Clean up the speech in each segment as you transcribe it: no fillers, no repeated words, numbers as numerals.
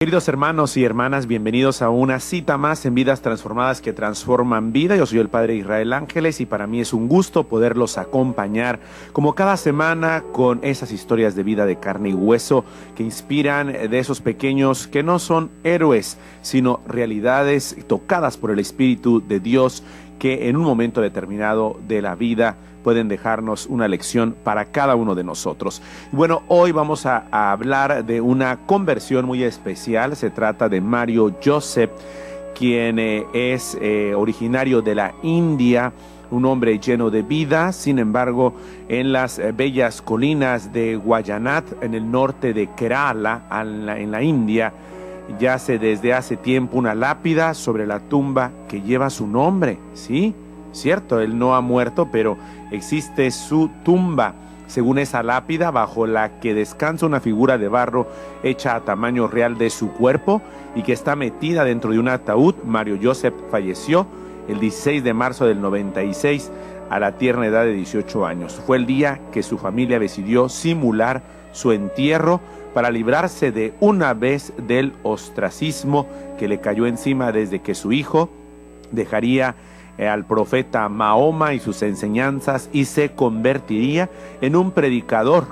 Queridos hermanos y hermanas, bienvenidos a una cita más en Vidas Transformadas que Transforman Vida. Yo soy el Padre Israel Ángeles y para mí es un gusto poderlos acompañar como cada semana con esas historias de vida de carne y hueso que inspiran de esos pequeños que no son héroes, sino realidades tocadas por el Espíritu de Dios que en un momento determinado de la vida pueden dejarnos una lección para cada uno de nosotros. Bueno, hoy vamos a hablar de una conversión muy especial. Se trata de Mario Joseph, quien es originario de la India, un hombre lleno de vida. Sin embargo, en las bellas colinas de Wayanad, en el norte de Kerala, en la India, yace desde hace tiempo una lápida sobre la tumba que lleva su nombre. Sí, cierto, él no ha muerto, pero existe su tumba. Según esa lápida, bajo la que descansa una figura de barro hecha a tamaño real de su cuerpo y que está metida dentro de un ataúd, Mario Joseph falleció el 16 de marzo del 96 a la tierna edad de 18 años. Fue el día que su familia decidió simular su entierro para librarse de una vez del ostracismo que le cayó encima desde que su hijo dejaría al profeta Mahoma y sus enseñanzas y se convertiría en un predicador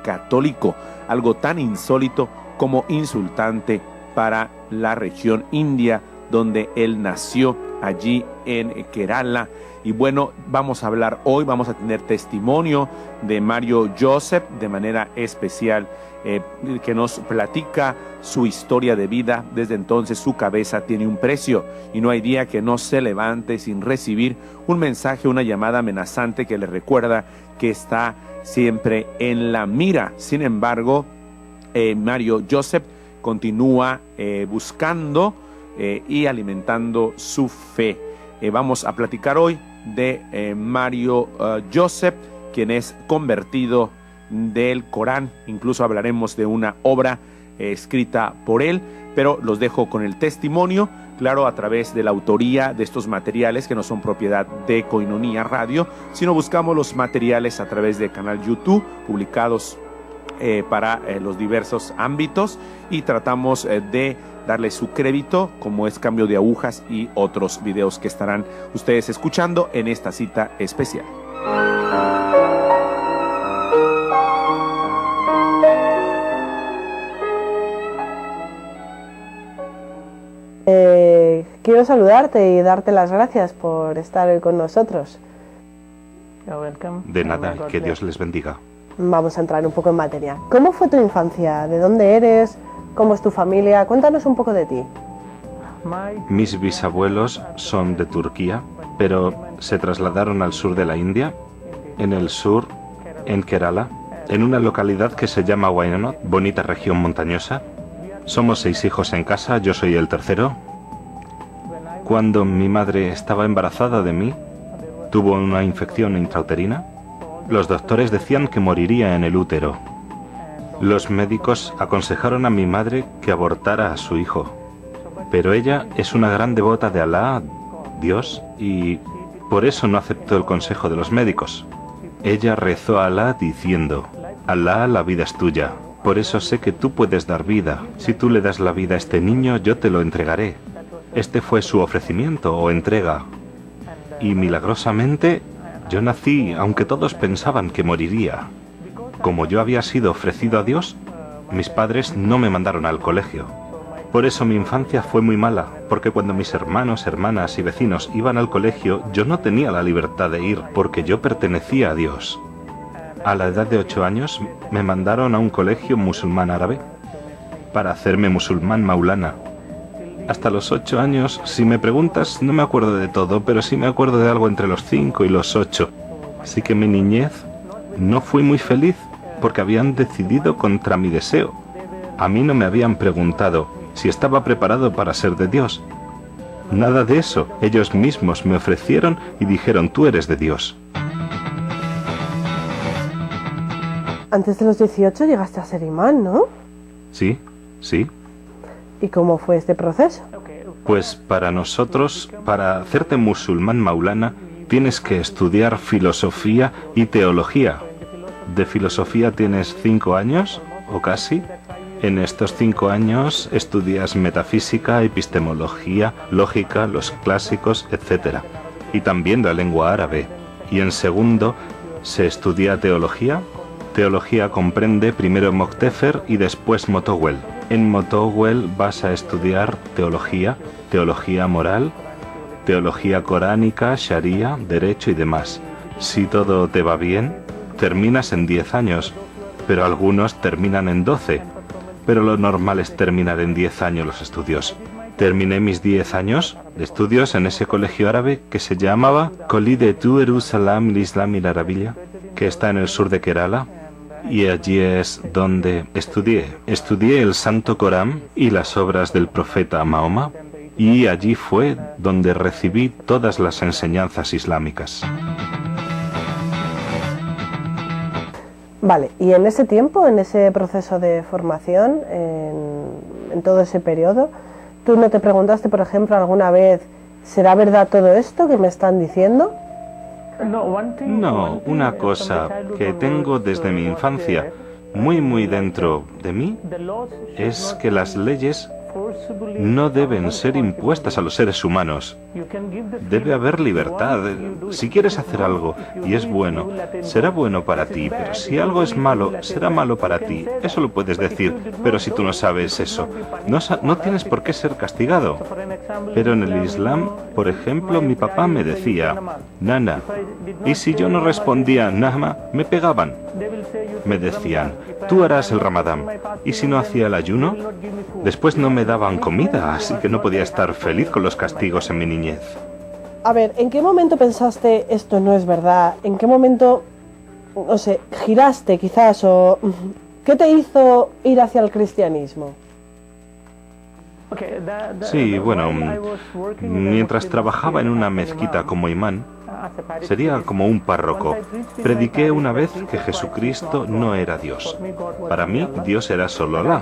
católico, algo tan insólito como insultante para la región india donde él nació, allí en Kerala. Y bueno, vamos a hablar hoy, vamos a tener testimonio de Mario Joseph de manera especial, que nos platica su historia de vida. Desde entonces su cabeza tiene un precio y no hay día que no se levante sin recibir un mensaje, una llamada amenazante que le recuerda que está siempre en la mira. Sin embargo, Mario Joseph continúa buscando y alimentando su fe. Vamos a platicar hoy de Mario Joseph, quien es convertido del Corán. Incluso hablaremos de una obra escrita por él, pero los dejo con el testimonio, claro, a través de la autoría de estos materiales que no son propiedad de Koinonia Radio, sino buscamos los materiales a través de canal YouTube, publicados para los diversos ámbitos, y tratamos de darle su crédito, como es Cambio de Agujas y otros videos que estarán ustedes escuchando en esta cita especial. Quiero saludarte y darte las gracias por estar hoy con nosotros. De nada, que Dios les bendiga. Vamos a entrar un poco en materia. ¿Cómo fue tu infancia? ¿De dónde eres? ¿Cómo es tu familia? Cuéntanos un poco de ti. Mis bisabuelos son de Turquía, pero se trasladaron al sur de la India, en el sur, en Kerala, en una localidad que se llama Wayanad, bonita región montañosa. Somos 6 hijos en casa, yo soy el tercero. Cuando mi madre estaba embarazada de mí, tuvo una infección intrauterina. Los doctores decían que moriría en el útero. Los médicos aconsejaron a mi madre que abortara a su hijo, pero ella es una gran devota de Alá, Dios, y por eso no aceptó el consejo de los médicos. Ella rezó a Alá diciendo: Alá, la vida es tuya, por eso sé que tú puedes dar vida. Si tú le das la vida a este niño, yo te lo entregaré. Este fue su ofrecimiento o entrega. Y milagrosamente, yo nací, aunque todos pensaban que moriría. Como yo había sido ofrecido a Dios, mis padres no me mandaron al colegio. Por eso mi infancia fue muy mala, porque cuando mis hermanos, hermanas y vecinos iban al colegio, yo no tenía la libertad de ir, porque yo pertenecía a Dios. A la edad de 8 años, me mandaron a un colegio musulmán árabe para hacerme musulmán maulana. Hasta los 8 años, si me preguntas, no me acuerdo de todo, pero sí me acuerdo de algo entre los 5 y los 8. Así que mi niñez no fui muy feliz, porque habían decidido contra mi deseo. A mí no me habían preguntado si estaba preparado para ser de Dios. Nada de eso. Ellos mismos me ofrecieron y dijeron: tú eres de Dios. Antes de los 18 llegaste a ser imán, ¿no? Sí, sí. ¿Y cómo fue este proceso? Pues para nosotros, para hacerte musulmán maulana, tienes que estudiar filosofía y teología. De filosofía tienes 5 años, o casi, En estos 5 años estudias metafísica, epistemología, lógica, los clásicos, etc. Y también la lengua árabe. Y en segundo se estudia teología. Teología comprende primero Moktefer y después Motowel. En Motowel vas a estudiar teología, teología moral, teología coránica, sharia, derecho y demás. Si todo te va bien, terminas en 10 años, pero algunos terminan en 12. Pero lo normal es terminar en 10 años los estudios. Terminé mis 10 años de estudios en ese colegio árabe que se llamaba Collège de Jerusalem, l'Islam y la Arabia, que está en el sur de Kerala, y allí es donde estudié. Estudié el Santo Corán y las obras del profeta Mahoma, y allí fue donde recibí todas las enseñanzas islámicas. Vale, y en ese tiempo, en ese proceso de formación, en todo ese periodo, ¿tú no te preguntaste, por ejemplo, alguna vez, ¿será verdad todo esto que me están diciendo? No, una cosa que tengo desde mi infancia, muy dentro de mí, es que las leyes no deben ser impuestas a los seres humanos. Debe haber libertad. Si quieres hacer algo y es bueno, será bueno para ti, pero si algo es malo, será malo para ti. Eso lo puedes decir, pero si tú no sabes eso, no tienes por qué ser castigado. Pero en el Islam, por ejemplo, mi papá me decía, Nana, y si yo no respondía Nahma, me pegaban. Me decían, tú harás el Ramadán, y si no hacía el ayuno, después no me daban comida, así que no podía estar feliz con los castigos en mi niñez. A ver, ¿en qué momento pensaste esto no es verdad? ¿En qué momento, no sé, giraste quizás o qué te hizo ir hacia el cristianismo? Sí, bueno, mientras trabajaba en una mezquita como imán, sería como un párroco. Prediqué una vez que Jesucristo no era Dios. Para mí, Dios era solo Alá.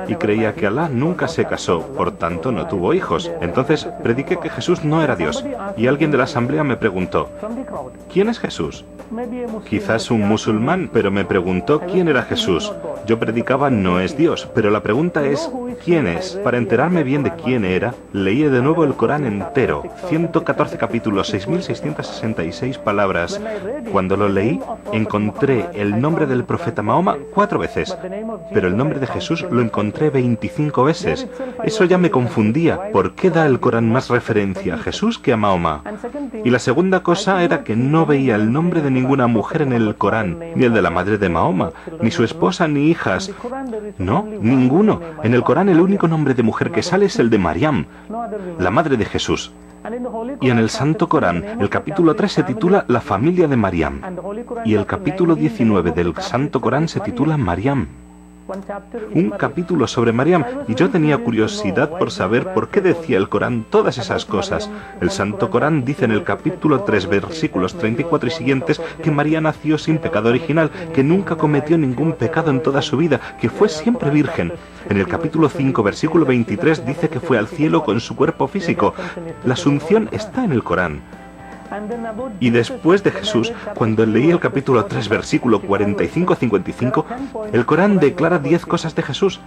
Y creía que Alá nunca se casó, por tanto no tuvo hijos. Entonces, prediqué que Jesús no era Dios. Y alguien de la asamblea me preguntó, ¿quién es Jesús? Quizás un musulmán, pero me preguntó quién era Jesús. Yo predicaba no es Dios, pero la pregunta es ¿quién es? Para enterarme bien de quién era, leí de nuevo el Corán entero, 114 capítulos, 6.666 palabras. Cuando lo leí, encontré el nombre del profeta Mahoma 4 veces, pero el nombre de Jesús lo encontré 25 veces. Eso ya me confundía. ¿Por qué da el Corán más referencia a Jesús que a Mahoma? Y la segunda cosa era que no veía el nombre de ninguna mujer en el Corán, ni el de la madre de Mahoma, ni su esposa ni hijas. No, ninguno. En el Corán el único nombre de mujer que sale es el de Mariam, la madre de Jesús. Y en el Santo Corán, el capítulo 3 se titula La familia de Mariam. Y el capítulo 19 del Santo Corán se titula Mariam. Un capítulo sobre Mariam, y yo tenía curiosidad por saber por qué decía el Corán todas esas cosas. El Santo Corán dice en el capítulo 3, versículos 34 y siguientes, que María nació sin pecado original, que nunca cometió ningún pecado en toda su vida, que fue siempre virgen. En el capítulo 5, versículo 23, dice que fue al cielo con su cuerpo físico. La Asunción está en el Corán. Y después de Jesús, cuando leí el capítulo 3, versículo 45-55, el Corán declara 10 cosas de Jesús.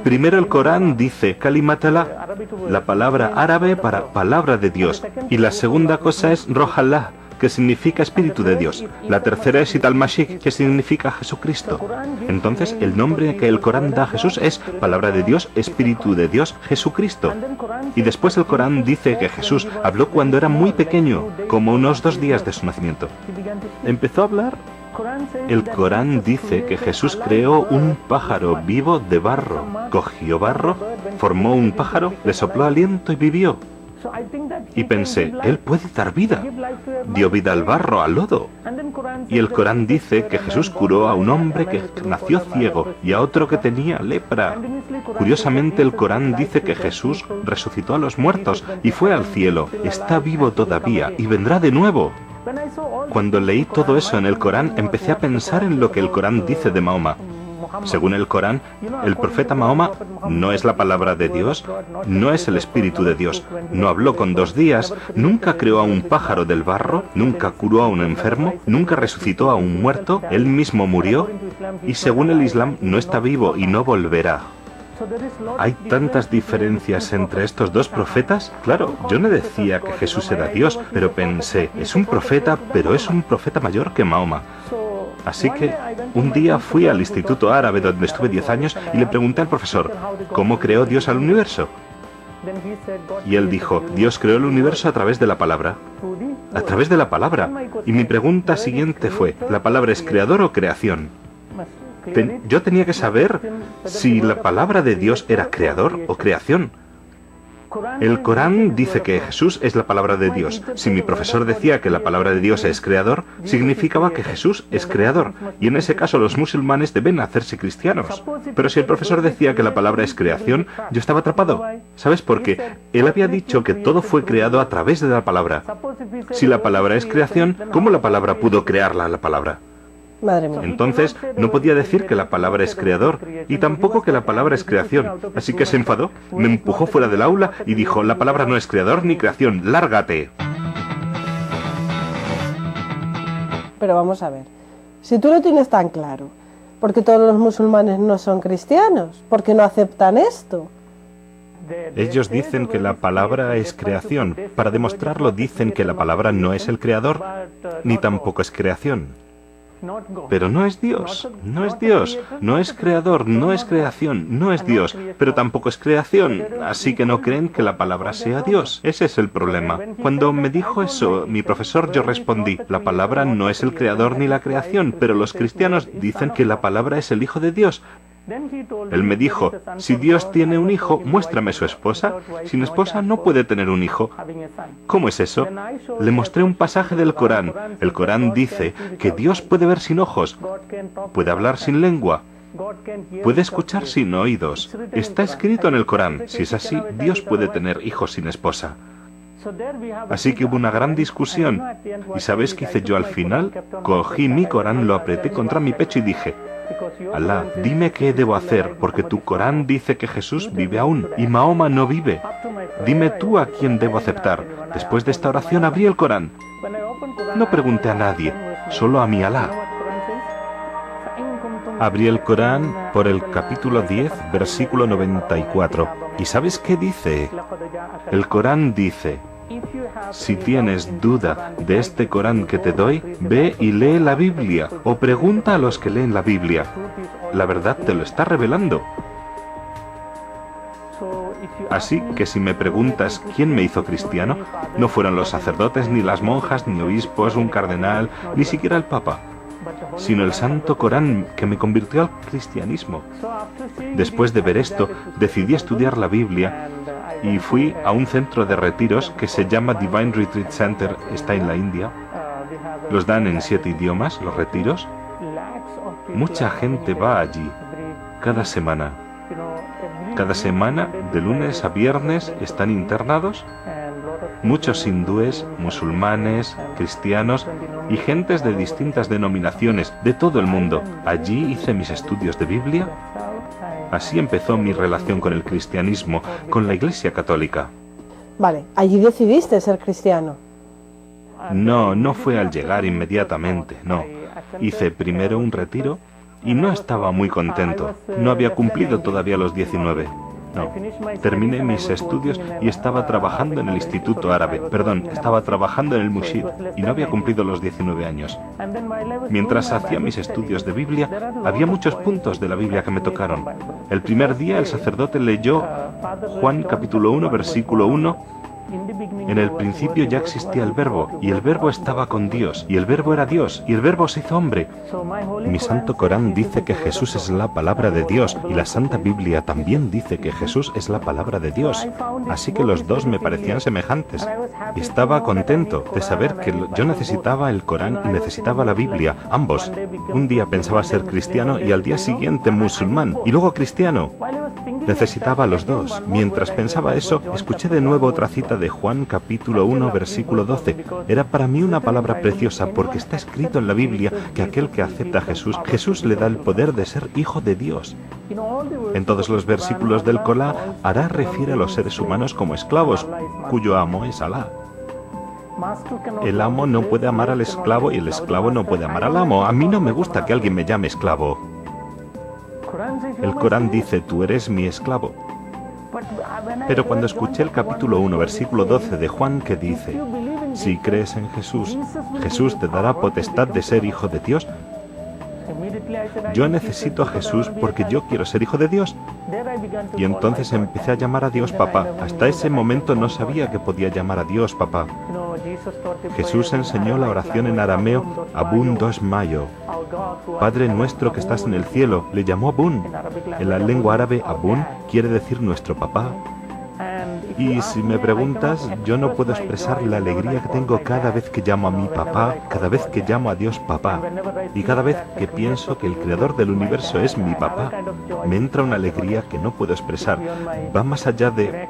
Primero el Corán dice Kalimatala, la palabra árabe para palabra de Dios. Y la segunda cosa es Rojallah, que significa Espíritu de Dios. La tercera es Ital-Mashik, que significa Jesucristo. Entonces, el nombre que el Corán da a Jesús es Palabra de Dios, Espíritu de Dios, Jesucristo. Y después el Corán dice que Jesús habló cuando era muy pequeño, como unos 2 días de su nacimiento. Empezó a hablar. El Corán dice que Jesús creó un pájaro vivo de barro. Cogió barro, formó un pájaro, le sopló aliento y vivió. Y pensé, él puede dar vida. Dio vida al barro, al lodo. Y el Corán dice que Jesús curó a un hombre que nació ciego y a otro que tenía lepra. Curiosamente, el Corán dice que Jesús resucitó a los muertos y fue al cielo. Está vivo todavía y vendrá de nuevo. Cuando leí todo eso en el Corán, empecé a pensar en lo que el Corán dice de Mahoma. Según el Corán, el profeta Mahoma no es la palabra de Dios, no es el Espíritu de Dios, no habló con 2 días, nunca creó a un pájaro del barro, nunca curó a un enfermo, nunca resucitó a un muerto, él mismo murió y según el Islam no está vivo y no volverá. ¿Hay tantas diferencias entre estos 2 profetas? Claro, yo no decía que Jesús era Dios, pero pensé, es un profeta, pero es un profeta mayor que Mahoma. Así que un día fui al Instituto Árabe donde estuve 10 años y le pregunté al profesor, ¿cómo creó Dios al universo? Y él dijo, Dios creó el universo a través de la palabra. A través de la palabra. Y mi pregunta siguiente fue, ¿la palabra es creador o creación? Yo tenía que saber si la palabra de Dios era creador o creación. El Corán dice que Jesús es la palabra de Dios. Si mi profesor decía que la palabra de Dios es creador, significaba que Jesús es creador. Y en ese caso los musulmanes deben hacerse cristianos. Pero si el profesor decía que la palabra es creación, yo estaba atrapado. ¿Sabes por qué? Él había dicho que todo fue creado a través de la palabra. Si la palabra es creación, ¿cómo la palabra pudo crearla la palabra? Madre mía. Entonces, no podía decir que la palabra es creador, y tampoco que la palabra es creación. Así que se enfadó, me empujó fuera del aula y dijo, la palabra no es creador ni creación, lárgate. Pero vamos a ver, si tú lo tienes tan claro, ¿por qué todos los musulmanes no son cristianos? ¿Por qué no aceptan esto? Ellos dicen que la palabra es creación. Para demostrarlo dicen que la palabra no es el creador, ni tampoco es creación. Pero no es Dios, no es Dios, no es creador, no es creación, no es Dios, pero tampoco es creación, así que no creen que la palabra sea Dios. Ese es el problema. Cuando me dijo eso, mi profesor, yo respondí, la palabra no es el creador ni la creación, pero los cristianos dicen que la palabra es el Hijo de Dios. Él me dijo, si Dios tiene un hijo, muéstrame su esposa. Sin esposa no puede tener un hijo. ¿Cómo es eso? Le mostré un pasaje del Corán. El Corán dice que Dios puede ver sin ojos, puede hablar sin lengua, puede escuchar sin oídos. Está escrito en el Corán. Si es así, Dios puede tener hijos sin esposa. Así que hubo una gran discusión. ¿Y sabes qué hice yo al final? Cogí mi Corán, lo apreté contra mi pecho y dije, Alá, dime qué debo hacer, porque tu Corán dice que Jesús vive aún y Mahoma no vive. Dime tú a quién debo aceptar. Después de esta oración abrí el Corán. No pregunté a nadie, solo a mi Alá. Abrí el Corán por el capítulo 10, versículo 94. ¿Y sabes qué dice? El Corán dice, si tienes duda de este Corán que te doy, ve y lee la Biblia o pregunta a los que leen la Biblia. La verdad te lo está revelando. Así que si me preguntas quién me hizo cristiano, no fueron los sacerdotes, ni las monjas, ni obispos, un cardenal, ni siquiera el Papa, sino el Santo Corán que me convirtió al cristianismo. Después de ver esto, decidí estudiar la Biblia y fui a un centro de retiros que se llama Divine Retreat Center, está en la India. Los dan en 7 idiomas, los retiros. Mucha gente va allí, cada semana. Cada semana, de lunes a viernes, están internados muchos hindúes, musulmanes, cristianos y gentes de distintas denominaciones de todo el mundo. Allí hice mis estudios de Biblia. Así empezó mi relación con el cristianismo, con la Iglesia Católica. Vale, allí decidiste ser cristiano. No fue al llegar inmediatamente, no. Hice primero un retiro y no estaba muy contento. No había cumplido todavía los 19. No, terminé mis estudios y estaba trabajando en el Instituto Árabe, estaba trabajando en el Mushid y no había cumplido los 19 años. Mientras hacía mis estudios de Biblia, había muchos puntos de la Biblia que me tocaron. El primer día el sacerdote leyó Juan capítulo 1, versículo 1. En el principio ya existía el Verbo, y el Verbo estaba con Dios, y el Verbo era Dios, y el Verbo se hizo hombre. Mi Santo Corán dice que Jesús es la palabra de Dios, y la Santa Biblia también dice que Jesús es la palabra de Dios. Así que los dos me parecían semejantes. Y estaba contento de saber que yo necesitaba el Corán y necesitaba la Biblia, ambos. Un día pensaba ser cristiano y al día siguiente musulmán, y luego cristiano. Necesitaba a los dos. Mientras pensaba eso, escuché de nuevo otra cita de Juan capítulo 1, versículo 12. Era para mí una palabra preciosa porque está escrito en la Biblia que aquel que acepta a Jesús, Jesús le da el poder de ser hijo de Dios. En todos los versículos del Corán, Alá refiere a los seres humanos como esclavos, cuyo amo es Alá. El amo no puede amar al esclavo y el esclavo no puede amar al amo. A mí no me gusta que alguien me llame esclavo. El Corán dice, tú eres mi esclavo. Pero cuando escuché el capítulo 1, versículo 12 de Juan que dice, si crees en Jesús, Jesús te dará potestad de ser hijo de Dios. Yo necesito a Jesús porque yo quiero ser hijo de Dios. Y entonces empecé a llamar a Dios papá. Hasta ese momento no sabía que podía llamar a Dios papá. Jesús enseñó la oración en arameo, Abun dos mayo. Padre nuestro que estás en el cielo, le llamó Abun. En la lengua árabe, Abun quiere decir nuestro papá. Y si me preguntas, yo no puedo expresar la alegría que tengo cada vez que llamo a mi papá, cada vez que llamo a Dios papá, y cada vez que pienso que el creador del universo es mi papá. Me entra una alegría que no puedo expresar. Va más allá de...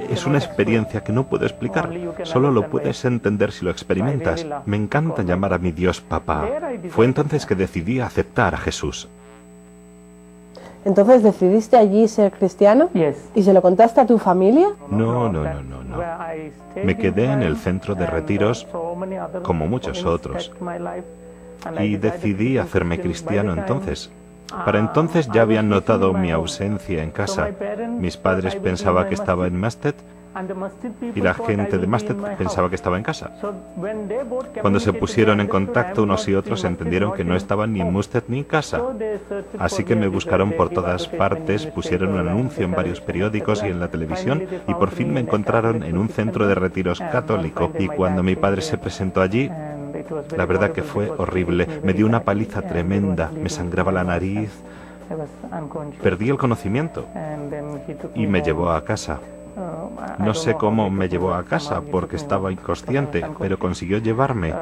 Es una experiencia que no puedo explicar. Solo lo puedes entender si lo experimentas. Me encanta llamar a mi Dios papá. Fue entonces que decidí aceptar a Jesús. Entonces, ¿decidiste allí ser cristiano? ¿Y se lo contaste a tu familia? No. Me quedé en el centro de retiros, como muchos otros, y decidí hacerme cristiano entonces. Para entonces ya habían notado mi ausencia en casa. Mis padres pensaban que estaba en Mastet y la gente de Mastet pensaba que estaba en casa. Cuando se pusieron en contacto unos y otros entendieron que no estaban ni en Mastet ni en casa. Así que me buscaron por todas partes, pusieron un anuncio en varios periódicos y en la televisión y por fin me encontraron en un centro de retiros católico. Y cuando mi padre se presentó allí, la verdad que fue horrible. Me dio una paliza tremenda, me sangraba la nariz, perdí el conocimiento y me llevó a casa. No sé cómo me llevó a casa porque estaba inconsciente, pero consiguió llevarme.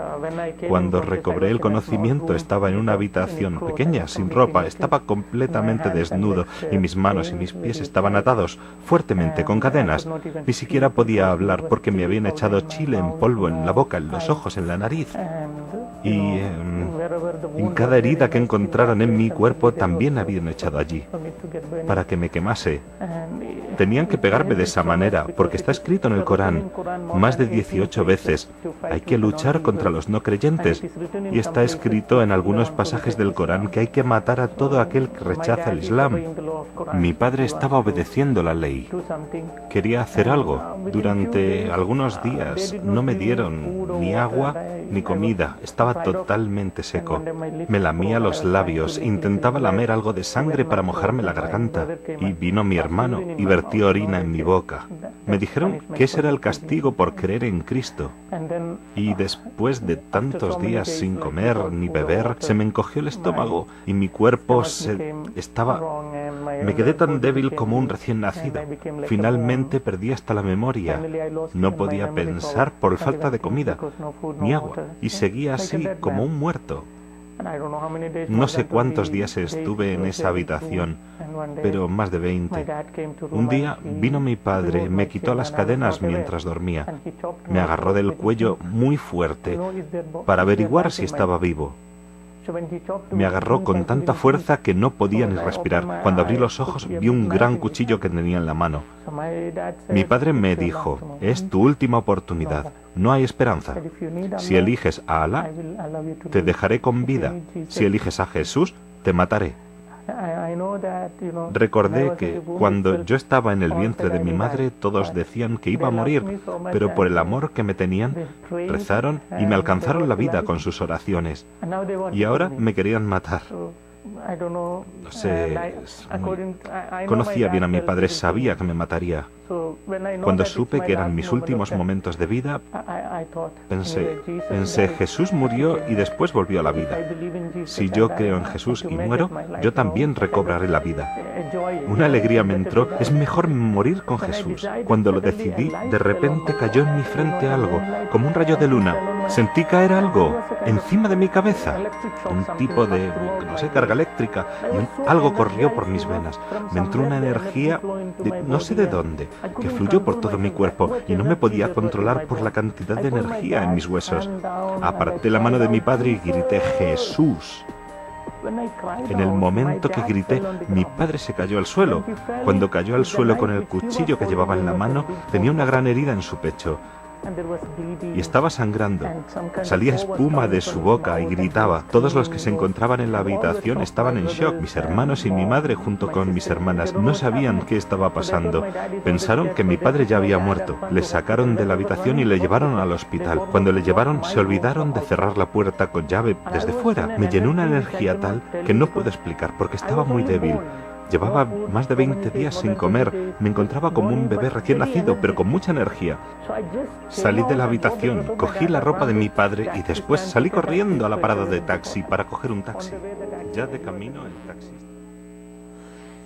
Cuando recobré el conocimiento estaba en una habitación pequeña, sin ropa, estaba completamente desnudo y mis manos y mis pies estaban atados fuertemente con cadenas. Ni siquiera podía hablar porque me habían echado chile en polvo en la boca, en los ojos, en la nariz. Y en cada herida que encontraron en mi cuerpo también habían echado allí, para que me quemase. Tenían que pegarme de esa manera, porque está escrito en el Corán, más de 18 veces, hay que luchar contra los no creyentes, y está escrito en algunos pasajes del Corán que hay que matar a todo aquel que rechaza el Islam. Mi padre estaba obedeciendo la ley. Quería hacer algo. Durante algunos días no me dieron ni agua ni comida, estaba totalmente seco. Me lamía los labios, intentaba lamer algo de sangre para mojarme la garganta, y vino mi hermano y vertió orina en mi boca. Me dijeron que ese era el castigo por creer en Cristo. Y después de tantos días sin comer ni beber, se me encogió el estómago y mi cuerpo me quedé tan débil como un recién nacido. Finalmente perdí hasta la memoria. No podía pensar por falta de comida ni agua y seguía así como un muerto. No sé cuántos días estuve en esa habitación, pero más de 20. Un día vino mi padre, me quitó las cadenas mientras dormía. Me agarró del cuello muy fuerte para averiguar si estaba vivo. Me agarró con tanta fuerza que no podía ni respirar. Cuando abrí los ojos vi un gran cuchillo que tenía en la mano. Mi padre me dijo, es tu última oportunidad, no hay esperanza. Si eliges a Alá, te dejaré con vida. Si eliges a Jesús, te mataré. Recordé que cuando yo estaba en el vientre de mi madre todos decían que iba a morir, pero por el amor que me tenían, rezaron y me alcanzaron la vida con sus oraciones. Y ahora me querían matar. No sé, conocía bien a mi padre, sabía que me mataría. Cuando supe que eran mis últimos momentos de vida, pensé, Jesús murió y después volvió a la vida. Si yo creo en Jesús y muero, yo también recobraré la vida. Una alegría me entró, es mejor morir con Jesús. Cuando lo decidí, de repente cayó en mi frente algo, como un rayo de luna. Sentí caer algo encima de mi cabeza, un tipo de, no sé, carga eléctrica, y algo corrió por mis venas. Me entró una energía, no sé de dónde, que fluyó por todo mi cuerpo y no me podía controlar por la cantidad de energía en mis huesos. Aparté la mano de mi padre y grité: ¡Jesús! En el momento que grité, mi padre se cayó al suelo. Cuando cayó al suelo con el cuchillo que llevaba en la mano, tenía una gran herida en su pecho y estaba sangrando. Salía espuma de su boca y gritaba. Todos los que se encontraban en la habitación estaban en shock. Mis hermanos y mi madre junto con mis hermanas no sabían qué estaba pasando. Pensaron que mi padre ya había muerto. Le sacaron de la habitación y le llevaron al hospital. Cuando le llevaron, se olvidaron de cerrar la puerta con llave desde fuera. Me llenó una energía tal que no puedo explicar porque estaba muy débil. Llevaba más de 20 días sin comer. Me encontraba como un bebé recién nacido, pero con mucha energía. Salí de la habitación, cogí la ropa de mi padre y después salí corriendo a la parada de taxi para coger un taxi. Ya de camino el taxi.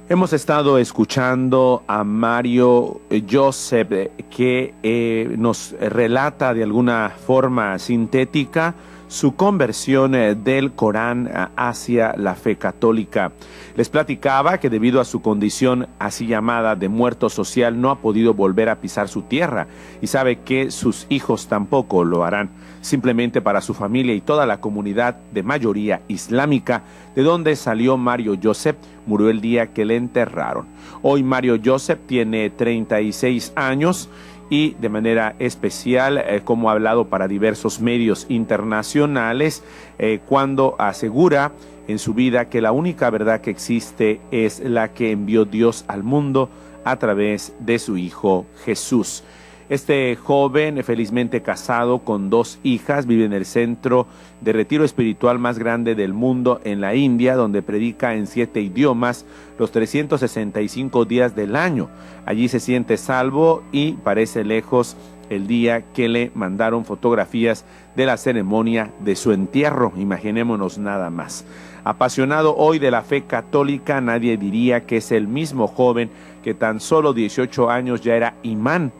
Hemos estado escuchando a Mario Joseph que nos relata de alguna forma sintética su conversión del Corán hacia la fe católica. Les platicaba que debido a su condición así llamada de muerto social no ha podido volver a pisar su tierra y sabe que sus hijos tampoco lo harán. Simplemente para su familia y toda la comunidad de mayoría islámica de donde salió Mario Joseph murió el día que le enterraron. Hoy Mario Joseph tiene 36 años y de manera especial, como ha hablado para diversos medios internacionales, cuando asegura en su vida que la única verdad que existe es la que envió Dios al mundo a través de su Hijo Jesús. Este joven, felizmente casado con 2 hijas, vive en el centro de retiro espiritual más grande del mundo en la India, donde predica en 7 idiomas los 365 días del año. Allí se siente salvo y parece lejos el día que le mandaron fotografías de la ceremonia de su entierro. Imaginémonos nada más. Apasionado hoy de la fe católica, nadie diría que es el mismo joven que tan solo 18 años ya era imán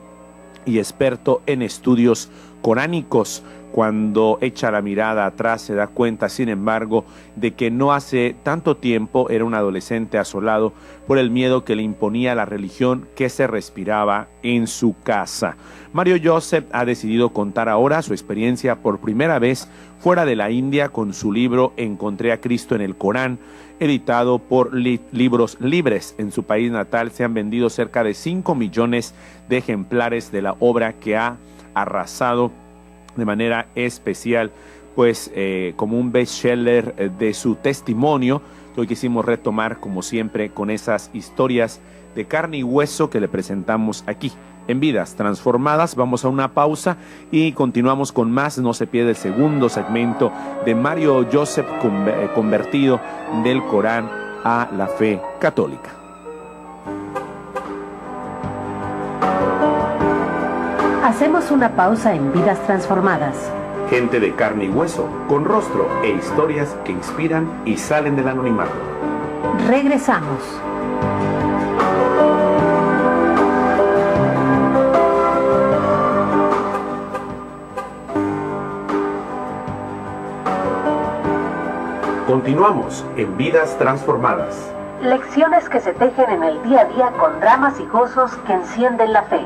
y experto en estudios coránicos. Cuando echa la mirada atrás se da cuenta, sin embargo, de que no hace tanto tiempo era un adolescente asolado por el miedo que le imponía la religión que se respiraba en su casa. Mario Joseph ha decidido contar ahora su experiencia por primera vez fuera de la India con su libro Encontré a Cristo en el Corán, editado por Libros Libres. En su país natal se han vendido cerca de 5 millones de ejemplares de la obra que ha arrasado de manera especial, pues como un bestseller de su testimonio. Hoy quisimos retomar, como siempre, con esas historias de carne y hueso que le presentamos aquí en Vidas Transformadas. Vamos a una pausa y continuamos con más. No se pierda el segundo segmento de Mario Joseph, convertido del Corán a la fe católica. Hacemos una pausa en Vidas Transformadas. Gente de carne y hueso, con rostro e historias que inspiran y salen del anonimato. Regresamos. Continuamos en Vidas Transformadas. Lecciones que se tejen en el día a día con dramas y gozos que encienden la fe.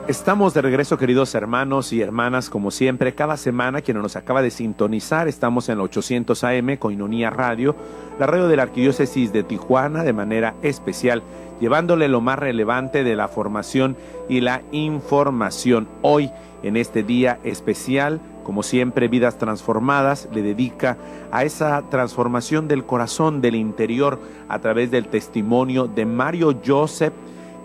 Estamos de regreso, queridos hermanos y hermanas, como siempre, cada semana. Quien nos acaba de sintonizar, estamos en la 800 AM, Koinonia Radio, la radio de la Arquidiócesis de Tijuana, de manera especial, llevándole lo más relevante de la formación y la información. Hoy, en este día especial, como siempre, Vidas Transformadas le dedica a esa transformación del corazón, del interior, a través del testimonio de Mario Joseph,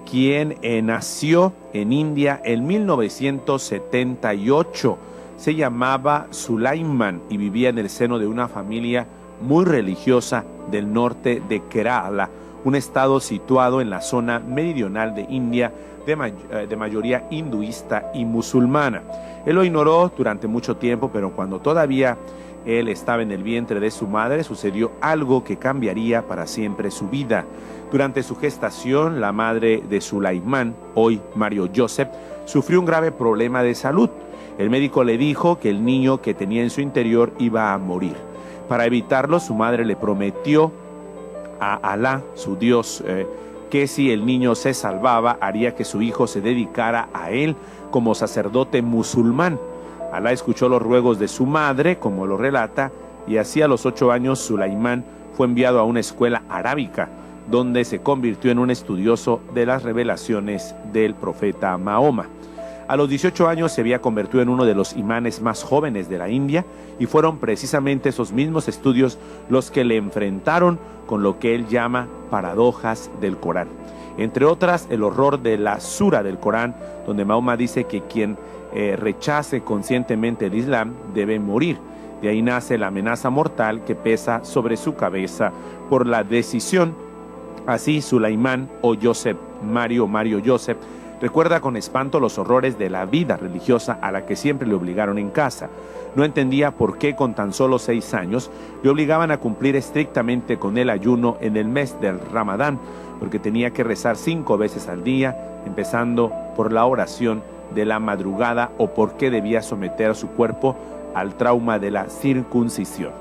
quien nació en India en 1978. Se llamaba Sulaiman y vivía en el seno de una familia muy religiosa del norte de Kerala, un estado situado en la zona meridional de India de mayoría hinduista y musulmana. Él lo ignoró durante mucho tiempo, pero cuando todavía él estaba en el vientre de su madre, sucedió algo que cambiaría para siempre su vida. Durante su gestación, la madre de Sulaimán, hoy Mario Joseph, sufrió un grave problema de salud. El médico le dijo que el niño que tenía en su interior iba a morir. Para evitarlo, su madre le prometió a Alá, su Dios, que si el niño se salvaba, haría que su hijo se dedicara a él como sacerdote musulmán. Alá escuchó los ruegos de su madre, como lo relata, y así a los 8 años Sulaimán fue enviado a una escuela arábica, donde se convirtió en un estudioso de las revelaciones del profeta Mahoma. A los 18 años se había convertido en uno de los imanes más jóvenes de la India, y fueron precisamente esos mismos estudios los que le enfrentaron con lo que él llama paradojas del Corán. Entre otras, el horror de la sura del Corán, donde Mahoma dice que quien rechace conscientemente el Islam debe morir. De ahí nace la amenaza mortal que pesa sobre su cabeza por la decisión. Así, Sulaimán o Mario Joseph, recuerda con espanto los horrores de la vida religiosa a la que siempre le obligaron en casa. No entendía por qué con tan solo 6 años le obligaban a cumplir estrictamente con el ayuno en el mes del Ramadán, porque tenía que rezar 5 veces al día, empezando por la oración de la madrugada, o por qué debía someter a su cuerpo al trauma de la circuncisión.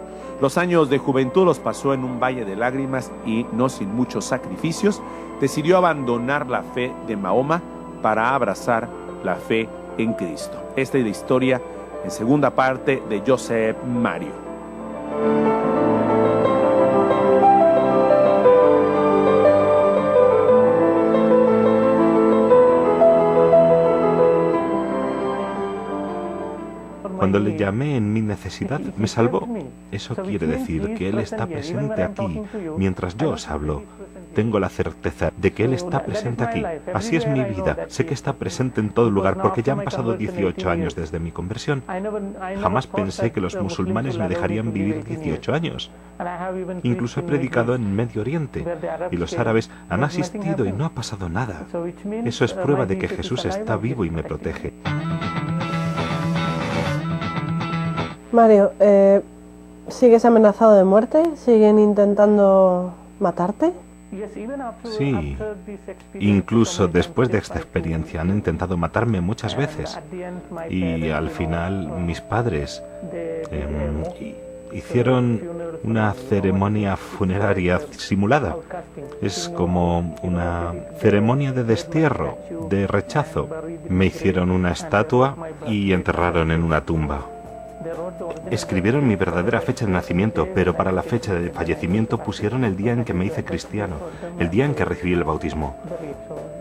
Los años de juventud los pasó en un valle de lágrimas y, no sin muchos sacrificios, decidió abandonar la fe de Mahoma para abrazar la fe en Cristo. Esta es la historia en segunda parte de Joseph Mario. Cuando le llamé en mi necesidad, me salvó. Eso quiere decir que Él está presente aquí mientras yo os hablo. Tengo la certeza de que Él está presente aquí. Así es mi vida. Sé que está presente en todo lugar porque ya han pasado 18 años desde mi conversión. Jamás pensé que los musulmanes me dejarían vivir 18 años. Incluso he predicado en Medio Oriente y los árabes han asistido y no ha pasado nada. Eso es prueba de que Jesús está vivo y me protege. Mario, ¿sigues amenazado de muerte? ¿Siguen intentando matarte? Sí, incluso después de esta experiencia han intentado matarme muchas veces. Y al final mis padres hicieron una ceremonia funeraria simulada. Es como una ceremonia de destierro, de rechazo. Me hicieron una estatua y enterraron en una tumba. Escribieron mi verdadera fecha de nacimiento, pero para la fecha de fallecimiento pusieron el día en que me hice cristiano, el día en que recibí el bautismo.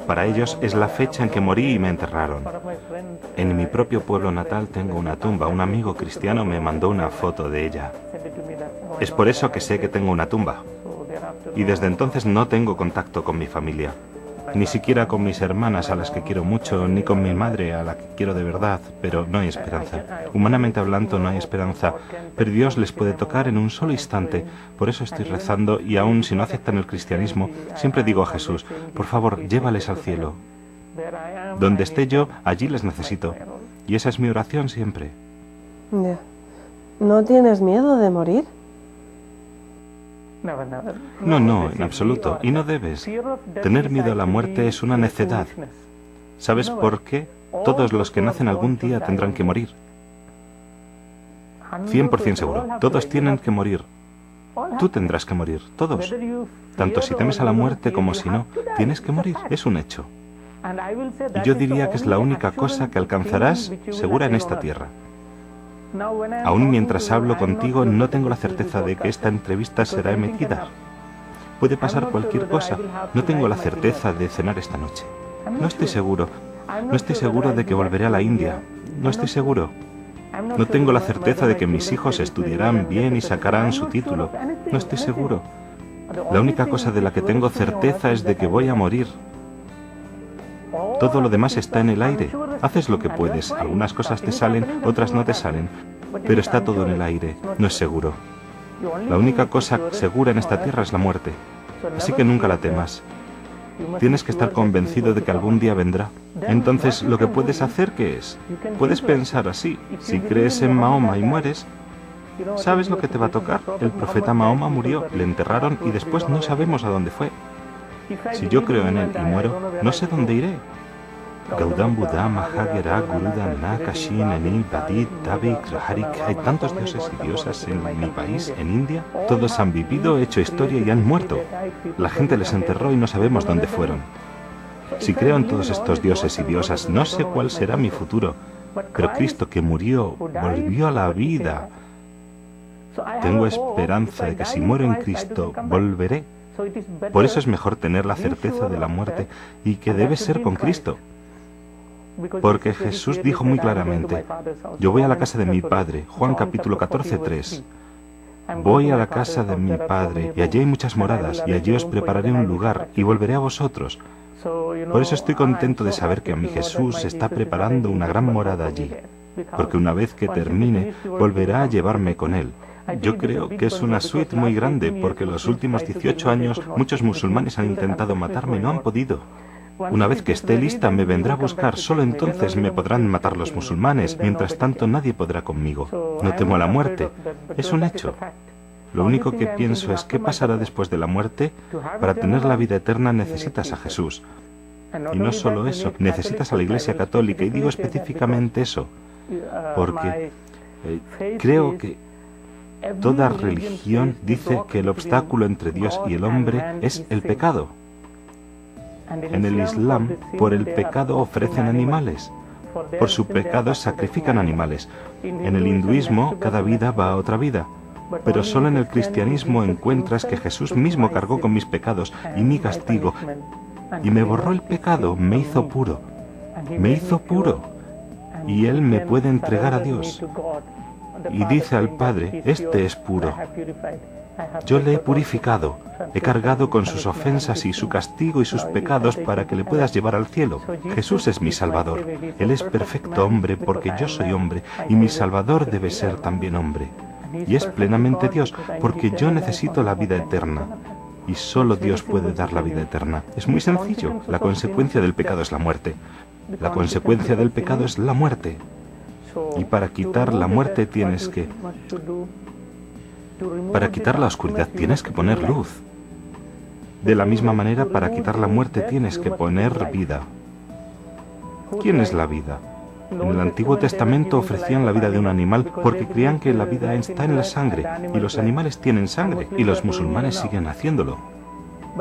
Para ellos es la fecha en que morí y me enterraron. En mi propio pueblo natal tengo una tumba. Un amigo cristiano me mandó una foto de ella. Es por eso que sé que tengo una tumba. Y desde entonces no tengo contacto con mi familia. Ni siquiera con mis hermanas, a las que quiero mucho, ni con mi madre, a la que quiero de verdad, pero no hay esperanza. Humanamente hablando, no hay esperanza, pero Dios les puede tocar en un solo instante. Por eso estoy rezando, y aun si no aceptan el cristianismo, siempre digo a Jesús, por favor, llévales al cielo. Donde esté yo, allí les necesito. Y esa es mi oración siempre. ¿No tienes miedo de morir? No, en absoluto. Y no debes. Tener miedo a la muerte es una necedad. ¿Sabes por qué? Todos los que nacen algún día tendrán que morir. 100% seguro. Todos tienen que morir. Tú tendrás que morir. Todos. Tanto si temes a la muerte como si no, tienes que morir. Es un hecho. Y yo diría que es la única cosa que alcanzarás segura en esta tierra. Aún mientras hablo contigo, no tengo la certeza de que esta entrevista será emitida. Puede pasar cualquier cosa. No tengo la certeza de cenar esta noche. No estoy seguro. No estoy seguro de que volveré a la India. No estoy seguro. No tengo la certeza de que mis hijos estudiarán bien y sacarán su título. No estoy seguro. La única cosa de la que tengo certeza es de que voy a morir. Todo lo demás está en el aire. Haces lo que puedes. Algunas cosas te salen, otras no te salen. Pero está todo en el aire. No es seguro. La única cosa segura en esta tierra es la muerte. Así que nunca la temas. Tienes que estar convencido de que algún día vendrá. Entonces, lo que puedes hacer, ¿qué es? Puedes pensar así. Si crees en Mahoma y mueres, ¿Sabes lo que te va a tocar? El profeta Mahoma murió, le enterraron y después no sabemos a dónde fue. Si yo creo en él y muero, no sé dónde iré. Gaudam Buddha, Mahagera, Guruda, Nakashin, Enil, Badit, Tabik, Raharik. Hay tantos dioses y diosas en mi país, en India. Todos han vivido, hecho historia y han muerto. La gente les enterró y no sabemos dónde fueron. Si creo en todos estos dioses y diosas, no sé cuál será mi futuro. Pero Cristo que murió, volvió a la vida. Tengo esperanza de que si muero en Cristo, volveré. Por eso es mejor tener la certeza de la muerte y que debe ser con Cristo. Porque Jesús dijo muy claramente, yo voy a la casa de mi Padre, Juan capítulo 14, 3. Voy a la casa de mi Padre, y allí hay muchas moradas, y allí os prepararé un lugar, y volveré a vosotros. Por eso estoy contento de saber que a mi Jesús está preparando una gran morada allí, porque una vez que termine, volverá a llevarme con Él. Yo creo que es una suite muy grande, porque en los últimos 18 años muchos musulmanes han intentado matarme y no han podido. Una vez que esté lista me vendrá a buscar, solo entonces me podrán matar los musulmanes, mientras tanto nadie podrá conmigo. No temo a la muerte, es un hecho. Lo único que pienso es qué pasará después de la muerte. Para tener la vida eterna necesitas a Jesús. Y no solo eso, necesitas a la Iglesia Católica, y digo específicamente eso, porque creo que toda religión dice que el obstáculo entre Dios y el hombre es el pecado. En el Islam, por el pecado ofrecen animales. Por su pecado sacrifican animales. En el hinduismo, cada vida va a otra vida. Pero solo en el cristianismo encuentras que Jesús mismo cargó con mis pecados y mi castigo. Y me borró el pecado, me hizo puro. Me hizo puro. Y Él me puede entregar a Dios. Y dice al Padre, este es puro. Yo le he purificado, he cargado con sus ofensas y su castigo y sus pecados para que le puedas llevar al cielo. Jesús es mi Salvador. Él es perfecto hombre porque yo soy hombre y mi Salvador debe ser también hombre. Y es plenamente Dios porque yo necesito la vida eterna. Y solo Dios puede dar la vida eterna. Es muy sencillo. La consecuencia del pecado es la muerte. La consecuencia del pecado es la muerte. Y para quitar la muerte tienes que... Para quitar la oscuridad tienes que poner luz. De la misma manera, para quitar la muerte tienes que poner vida. ¿Quién es la vida? En el Antiguo Testamento ofrecían la vida de un animal porque creían que la vida está en la sangre, y los animales tienen sangre, y los musulmanes siguen haciéndolo.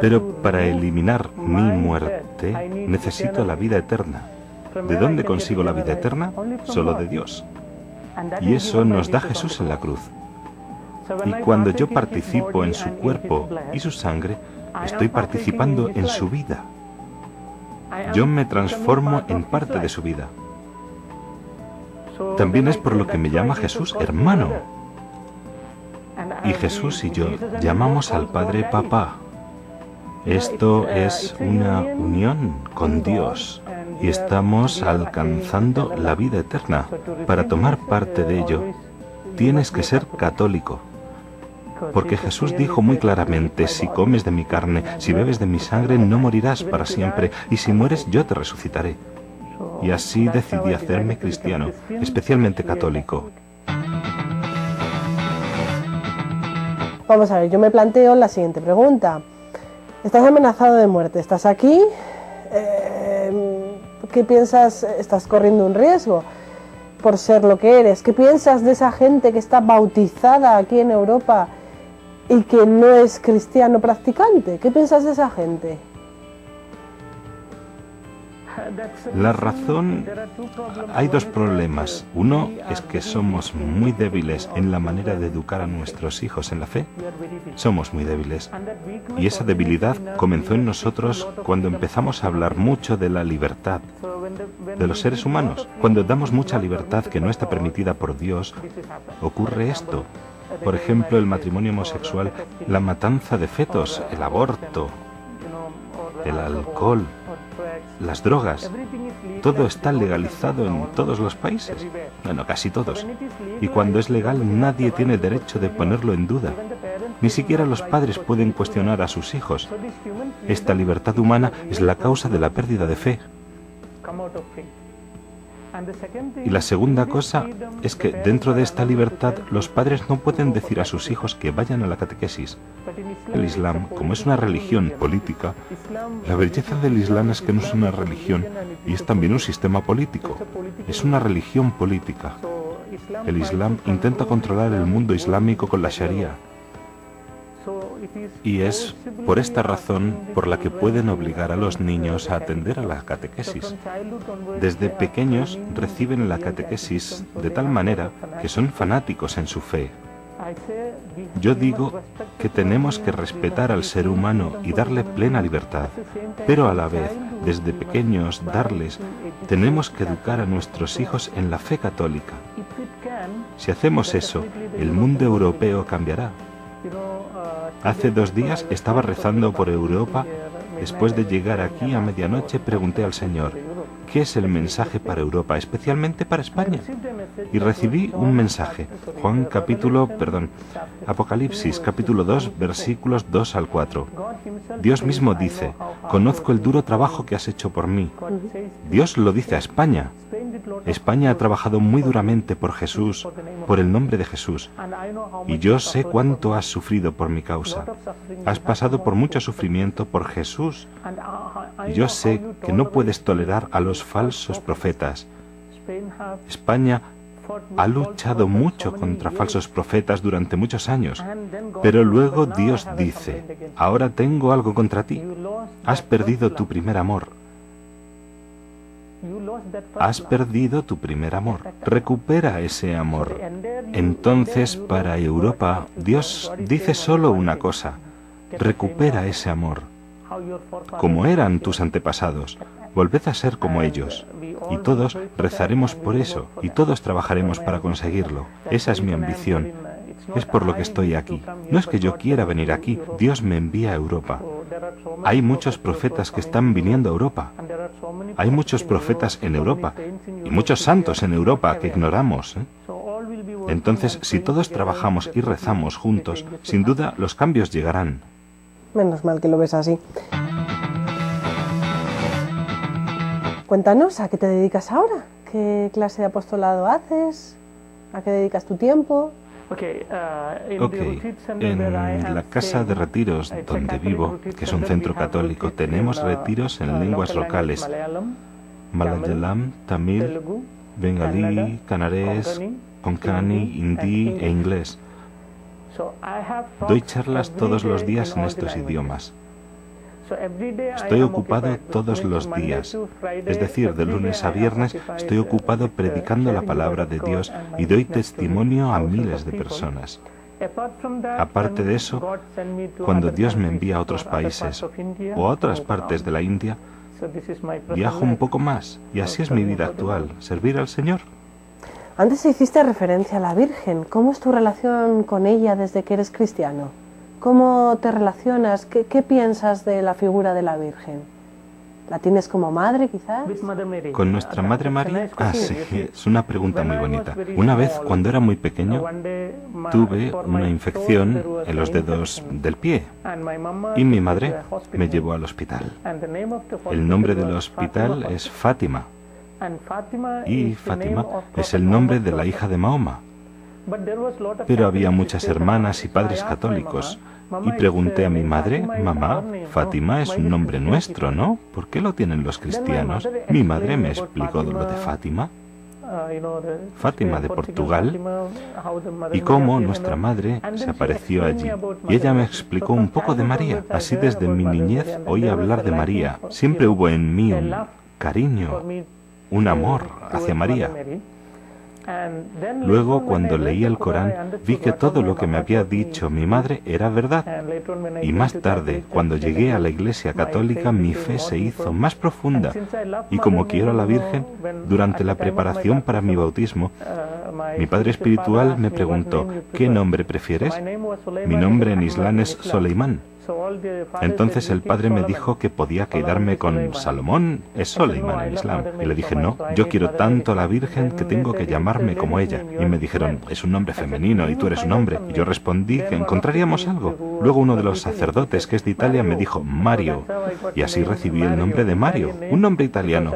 Pero para eliminar mi muerte, necesito la vida eterna. ¿De dónde consigo la vida eterna? Solo de Dios. Y eso nos da Jesús en la cruz. Y cuando yo participo en su cuerpo y su sangre, estoy participando en su vida. Yo me transformo en parte de su vida. También es por lo que me llama Jesús hermano. Y Jesús y yo llamamos al Padre Papá. Esto es una unión con Dios y estamos alcanzando la vida eterna. Para tomar parte de ello, tienes que ser católico. Porque Jesús dijo muy claramente, si comes de mi carne, si bebes de mi sangre, no morirás para siempre, y si mueres yo te resucitaré. Y así decidí hacerme cristiano, especialmente católico. Vamos a ver, yo me planteo la siguiente pregunta. Estás amenazado de muerte, estás aquí, ¿qué piensas? ¿Estás corriendo un riesgo por ser lo que eres? ¿Qué piensas de esa gente que está bautizada aquí en Europa y que no es cristiano practicante? ¿Qué piensas de esa gente? La razón, hay dos problemas. Uno es que somos muy débiles en la manera de educar a nuestros hijos en la fe. Somos muy débiles. Y esa debilidad comenzó en nosotros cuando empezamos a hablar mucho de la libertad de los seres humanos. Cuando damos mucha libertad que no está permitida por Dios, ocurre esto. Por ejemplo, el matrimonio homosexual, la matanza de fetos, el aborto, el alcohol, las drogas. Todo está legalizado en todos los países. Bueno, casi todos. Y cuando es legal, nadie tiene derecho de ponerlo en duda. Ni siquiera los padres pueden cuestionar a sus hijos. Esta libertad humana es la causa de la pérdida de fe. Y la segunda cosa es que dentro de esta libertad los padres no pueden decir a sus hijos que vayan a la catequesis. El Islam, como es una religión política, la belleza del Islam es que no es una religión y es también un sistema político. Es una religión política. El Islam intenta controlar el mundo islámico con la Sharia. Y es por esta razón por la que pueden obligar a los niños a atender a la catequesis. Desde pequeños reciben la catequesis de tal manera que son fanáticos en su fe. Yo digo que tenemos que respetar al ser humano y darle plena libertad, pero a la vez, desde pequeños, tenemos que educar a nuestros hijos en la fe católica. Si hacemos eso, el mundo europeo cambiará. Hace 2 días estaba rezando por Europa. Después de llegar aquí a medianoche pregunté al Señor, ¿qué es el mensaje para Europa, especialmente para España? Y recibí un mensaje, Apocalipsis capítulo 2, versículos 2 al 4. Dios mismo dice, conozco el duro trabajo que has hecho por mí. Dios lo dice a España. España ha trabajado muy duramente por Jesús, por el nombre de Jesús. Y yo sé cuánto has sufrido por mi causa. Has pasado por mucho sufrimiento por Jesús. Y yo sé que no puedes tolerar a los falsos profetas. España ha luchado mucho contra falsos profetas durante muchos años, pero luego Dios dice, ahora tengo algo contra ti. Has perdido tu primer amor. Has perdido tu primer amor. Recupera ese amor. Entonces, para Europa, Dios dice solo una cosa. Recupera ese amor. Como eran tus antepasados, volved a ser como ellos. Y todos rezaremos por eso, y todos trabajaremos para conseguirlo. Esa es mi ambición. Es por lo que estoy aquí. No es que yo quiera venir aquí, Dios me envía a Europa. Hay muchos profetas que están viniendo a Europa. Hay muchos profetas en Europa y muchos santos en Europa que ignoramos. Entonces, si todos trabajamos y rezamos juntos, sin duda los cambios llegarán. Menos mal que lo ves así. Cuéntanos, ¿a qué te dedicas ahora? ¿Qué clase de apostolado haces? ¿A qué dedicas tu tiempo? En la casa de retiros donde vivo, que es un centro católico, tenemos retiros en lenguas locales: Malayalam, Tamil, Bengalí, Canarés, Konkani, Hindi e inglés. Doy charlas todos los días en estos idiomas. Estoy ocupado todos los días, es decir, de lunes a viernes estoy ocupado predicando la palabra de Dios y doy testimonio a miles de personas. Aparte de eso, cuando Dios me envía a otros países o a otras partes de la India, viajo un poco más y así es mi vida actual, servir al Señor. Antes hiciste referencia a la Virgen. ¿Cómo es tu relación con ella desde que eres cristiano? ¿Cómo te relacionas? ¿Qué piensas de la figura de la Virgen? ¿La tienes como madre, quizás? ¿Con nuestra Madre María? Ah, sí, es una pregunta muy bonita. Una vez, cuando era muy pequeño, tuve una infección en los dedos del pie y mi madre me llevó al hospital. El nombre del hospital es Fátima y Fátima es el nombre de la hija de Mahoma. Pero había muchas hermanas y padres católicos. Y pregunté a mi madre, mamá, Fátima es un nombre nuestro, ¿no? ¿Por qué lo tienen los cristianos? Mi madre me explicó lo de Fátima, Fátima de Portugal, y cómo nuestra madre se apareció allí. Y ella me explicó un poco de María. Así desde mi niñez oí hablar de María. Siempre hubo en mí un cariño, un amor hacia María. Luego, cuando leí el Corán, vi que todo lo que me había dicho mi madre era verdad. Y más tarde, cuando llegué a la Iglesia Católica, mi fe se hizo más profunda. Y como quiero a la Virgen, durante la preparación para mi bautismo, mi padre espiritual me preguntó, ¿qué nombre prefieres? Mi nombre en Islam es Soleimán. Entonces el padre me dijo que podía quedarme con Salomón, es Soleiman en Islam. Y le dije, no, yo quiero tanto a la Virgen que tengo que llamarme como ella. Y me dijeron, es un nombre femenino y tú eres un hombre. Y yo respondí que encontraríamos algo. Luego uno de los sacerdotes, que es de Italia, me dijo, Mario. Y así recibí el nombre de Mario, un nombre italiano,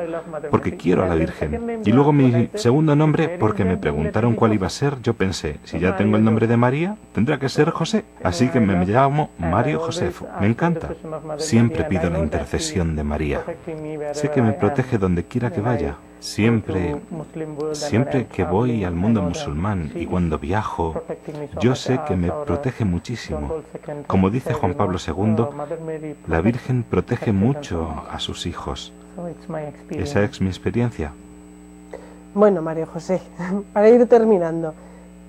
porque quiero a la Virgen. Y luego mi segundo nombre, porque me preguntaron cuál iba a ser, yo pensé, si ya tengo el nombre de María, tendrá que ser José. Así que me llamo Mario José. Me encanta. Siempre pido la intercesión de María. Sé que me protege donde quiera que vaya. Siempre que voy al mundo musulmán y cuando viajo, yo sé que me protege muchísimo. Como dice Juan Pablo II, la Virgen protege mucho a sus hijos. Esa es mi experiencia. Bueno, Mario José, para ir terminando,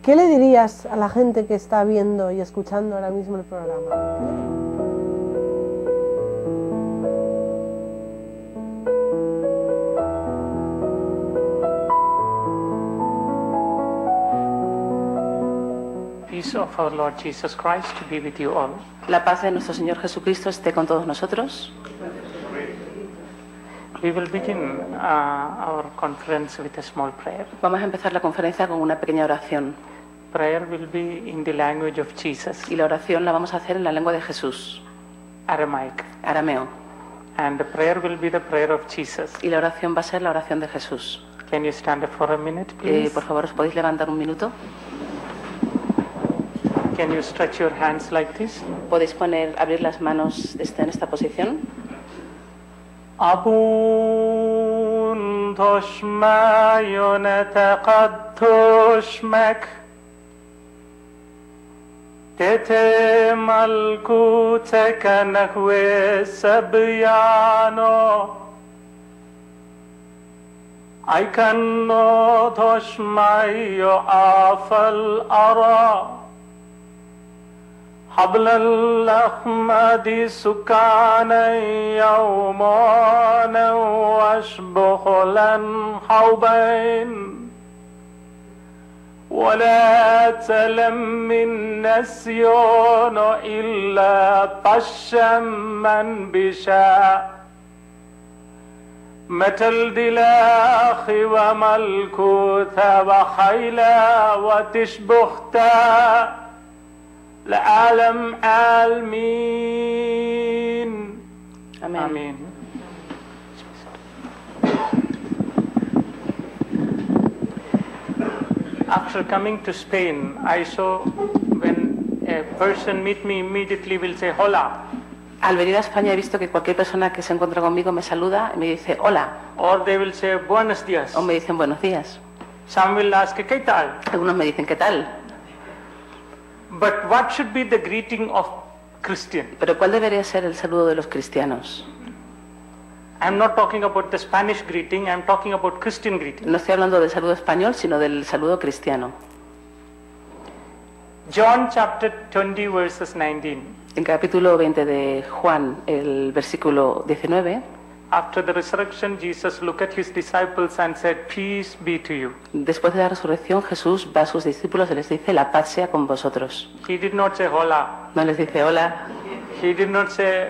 ¿qué le dirías a la gente que está viendo y escuchando ahora mismo el programa? Peace of our Lord Jesus Christ be with you all. La paz de nuestro Señor Jesucristo esté con todos nosotros. We will begin our conference with a small prayer. Vamos a empezar la conferencia con una pequeña oración. Prayer will be in the language of Jesus, Y la oración la vamos a hacer en la lengua de Jesús, Aramaic. arameo. And the prayer will be the prayer of Jesus. Y la oración va a ser la oración de Jesús. Can you stand up for a minute, please? Por favor, ¿os podéis levantar un minuto? Can you stretch your hands like this? ¿Podéis abrir las manos en esta posición? Abun toshmayun taqadtushmak Tete malkutaka nahwe sabyano Aikanno toshmayo afal ara حبل الأحمد سكانا يومانا واشبخلا حوبين ولا تلم النسيون إلا طشا من بشاء متى الدلاخ وملكوت وخيلا وتشبختا العالم عالمين Amén. After coming to Spain, I saw when a person meet me immediately will say hola, Al venir a España he visto que cualquier persona que se encuentra conmigo me saluda y me dice hola, or they will say buenos días. o me dicen buenos días. Some will ask ¿qué tal? Algunos me dicen ¿qué tal? But what should be the greeting of Christian? Pero ¿cuál debería ser el saludo de los cristianos? I'm not talking about the Spanish greeting, I'm talking about Christian greeting. No estoy hablando del saludo español, sino del saludo cristiano. John chapter 20 verses 19. En capítulo 20 de Juan, el versículo 19, After the resurrection, Jesus looked at his disciples and said, peace be to you. después de la resurrección, Jesús va a sus discípulos y les dice, la paz sea con vosotros. He did not say hola. No les dice hola, He did not say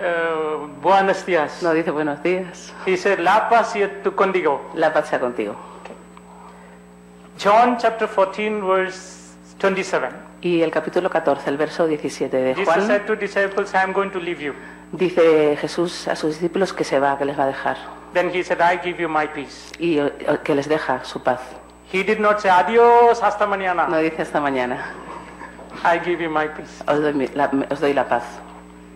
buenos días. no dice buenos días, He said, la paz sea contigo. la paz sea contigo. John chapter 14 verse 27. Y el capítulo 14, el verso 17 de Jesus Juan, said to disciples, I am going to leave you. dice Jesús a sus discípulos que se va, que les va a dejar, Then he said, I give you my peace. y que les deja su paz. He did not say, adiós, hasta mañana. No dice hasta mañana, I give you my peace. os doy la paz.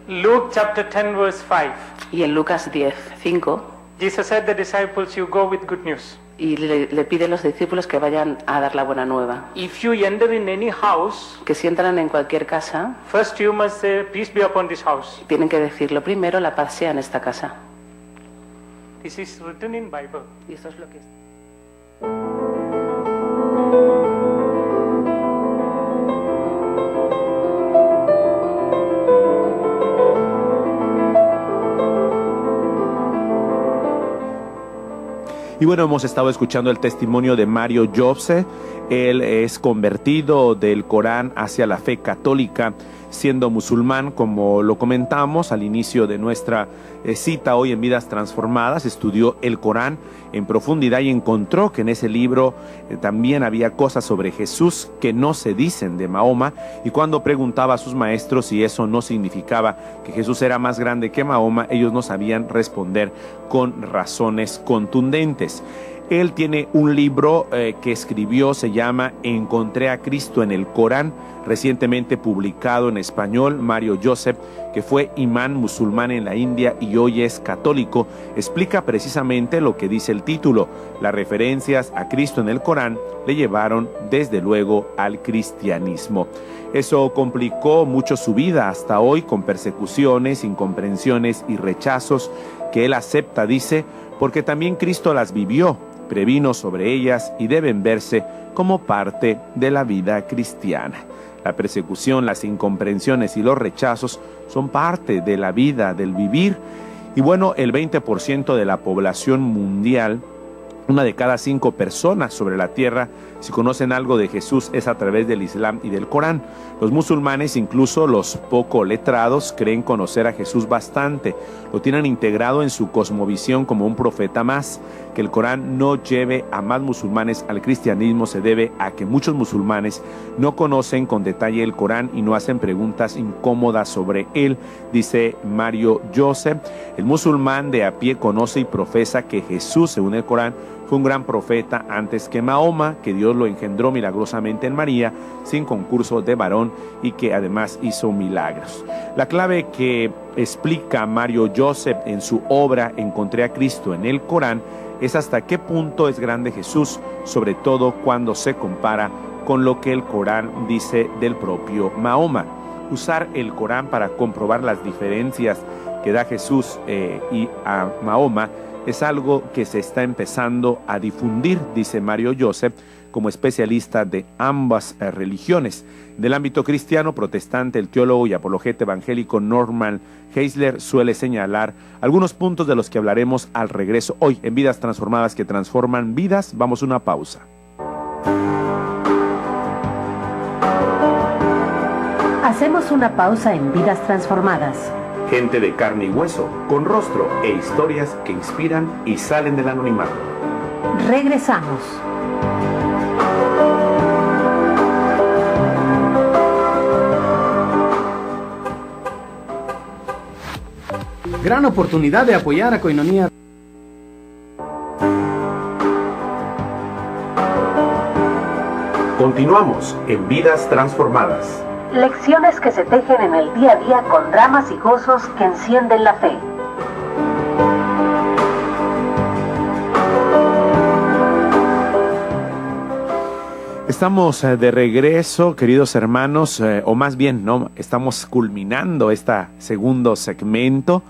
Luke chapter 10 verse 5. Y en Lucas 10, 5, Jesus said to the disciples, you go with good news. y le pide a los discípulos que vayan a dar la buena nueva. If you enter in any house, Que si entran en cualquier casa, first you must say, peace be upon this house. tienen que decirlo primero, la paz sea en esta casa. This is written in Bible. Y esto es lo que... Y bueno, hemos estado escuchando el testimonio de Mario Jobse. Él es convertido del Corán hacia la fe católica. siendo musulmán, como lo comentamos al inicio de nuestra cita hoy en Vidas Transformadas, estudió el Corán en profundidad y encontró que en ese libro también había cosas sobre Jesús que no se dicen de Mahoma, y cuando preguntaba a sus maestros si eso no significaba que Jesús era más grande que Mahoma, ellos no sabían responder con razones contundentes. Él tiene un libro que escribió, se llama Encontré a Cristo en el Corán, recientemente publicado en español. Mario Joseph, que fue imán musulmán en la India y hoy es católico, explica precisamente lo que dice el título. Las referencias a Cristo en el Corán le llevaron desde luego al cristianismo. Eso complicó mucho su vida hasta hoy, con persecuciones, incomprensiones y rechazos que él acepta, dice, porque también Cristo las vivió, previno sobre ellas y deben verse como parte de la vida cristiana. La persecución, las incomprensiones y los rechazos son parte de la vida, del vivir. Y bueno, el 20% de la población mundial, una de cada 5 personas sobre la tierra, si conocen algo de Jesús, es a través del Islam y del Corán. Los musulmanes, incluso los poco letrados, creen conocer a Jesús bastante. Lo tienen integrado en su cosmovisión como un profeta más. Que el Corán no lleve a más musulmanes al cristianismo se debe a que muchos musulmanes no conocen con detalle el Corán y no hacen preguntas incómodas sobre él, dice Mario Joseph. El musulmán de a pie conoce y profesa que Jesús, según el Corán, fue un gran profeta antes que Mahoma, que Dios lo engendró milagrosamente en María, sin concurso de varón, y que además hizo milagros. La clave que explica Mario Joseph en su obra Encontré a Cristo en el Corán es hasta qué punto es grande Jesús, sobre todo cuando se compara con lo que el Corán dice del propio Mahoma. Usar el Corán para comprobar las diferencias que da Jesús y a Mahoma es algo que se está empezando a difundir, dice Mario Joseph, como especialista de ambas religiones. Del ámbito cristiano protestante, el teólogo y apologeta evangélico Norman Geisler suele señalar algunos puntos de los que hablaremos al regreso hoy en Vidas Transformadas que transforman vidas. Vamos a una pausa. Hacemos una pausa en Vidas Transformadas. Gente de carne y hueso, con rostro e historias que inspiran y salen del anonimato. Regresamos. Gran oportunidad de apoyar a Koinonia. Continuamos en Vidas Transformadas. Lecciones que se tejen en el día a día con dramas y gozos que encienden la fe. Estamos de regreso, queridos hermanos, o más bien, no, estamos culminando este segundo segmento.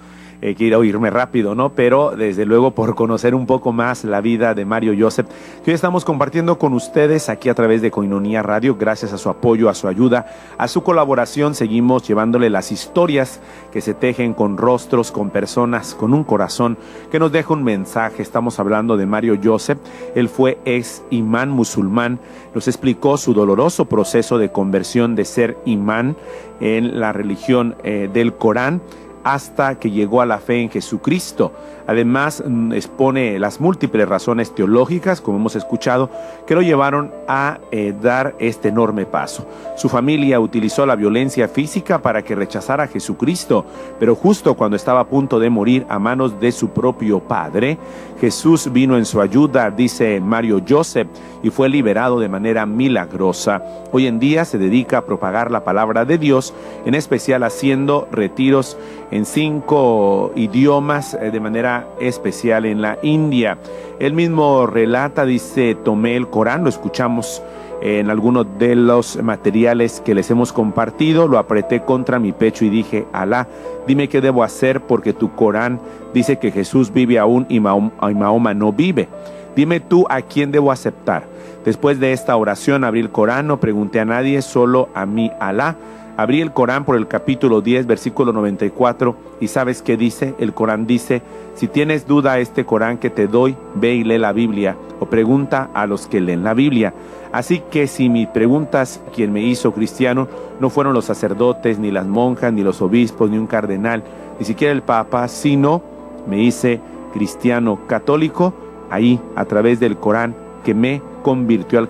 Quiero irme rápido, ¿no? Pero desde luego por conocer un poco más la vida de Mario Joseph, que hoy estamos compartiendo con ustedes aquí a través de Koinonia Radio. Gracias a su apoyo, a su ayuda, a su colaboración, seguimos llevándole las historias que se tejen con rostros, con personas, con un corazón que nos deja un mensaje. Estamos hablando de Mario Joseph. Él fue ex imán musulmán. Nos explicó su doloroso proceso de conversión de ser imán en la religión del Corán, hasta que llegó a la fe en Jesucristo. Además, expone las múltiples razones teológicas, como hemos escuchado, que lo llevaron a dar este enorme paso. Su familia utilizó la violencia física para que rechazara a Jesucristo, pero justo cuando estaba a punto de morir a manos de su propio padre, Jesús vino en su ayuda, dice Mario Joseph, y fue liberado de manera milagrosa. Hoy en día se dedica a propagar la palabra de Dios, en especial haciendo retiros en 5 idiomas de manera especial en la India. Él mismo relata, dice, tomé el Corán, lo escuchamos en algunos de los materiales que les hemos compartido, lo apreté contra mi pecho y dije, Alá, dime qué debo hacer porque tu Corán dice que Jesús vive aún y Mahoma no vive. Dime tú a quién debo aceptar. Después de esta oración abrí el Corán, no pregunté a nadie, solo a mí, Alá. Abrí el Corán por el capítulo 10, versículo 94, y ¿sabes qué dice? El Corán dice, si tienes duda a este Corán que te doy, ve y lee la Biblia, o pregunta a los que leen la Biblia. Así que si me preguntas quién me hizo cristiano, no fueron los sacerdotes, ni las monjas, ni los obispos, ni un cardenal, ni siquiera el Papa, sino me hice cristiano católico ahí a través del Corán, que me convirtió al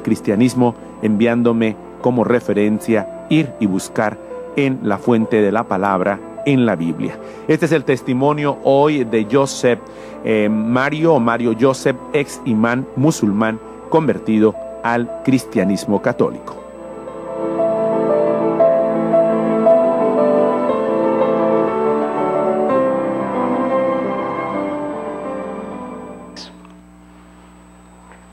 cristianismo, enviándome como referencia ir y buscar en la fuente de la palabra, en la Biblia. Este es el testimonio hoy de Joseph Mario Joseph, ex imán musulmán convertido al cristianismo católico.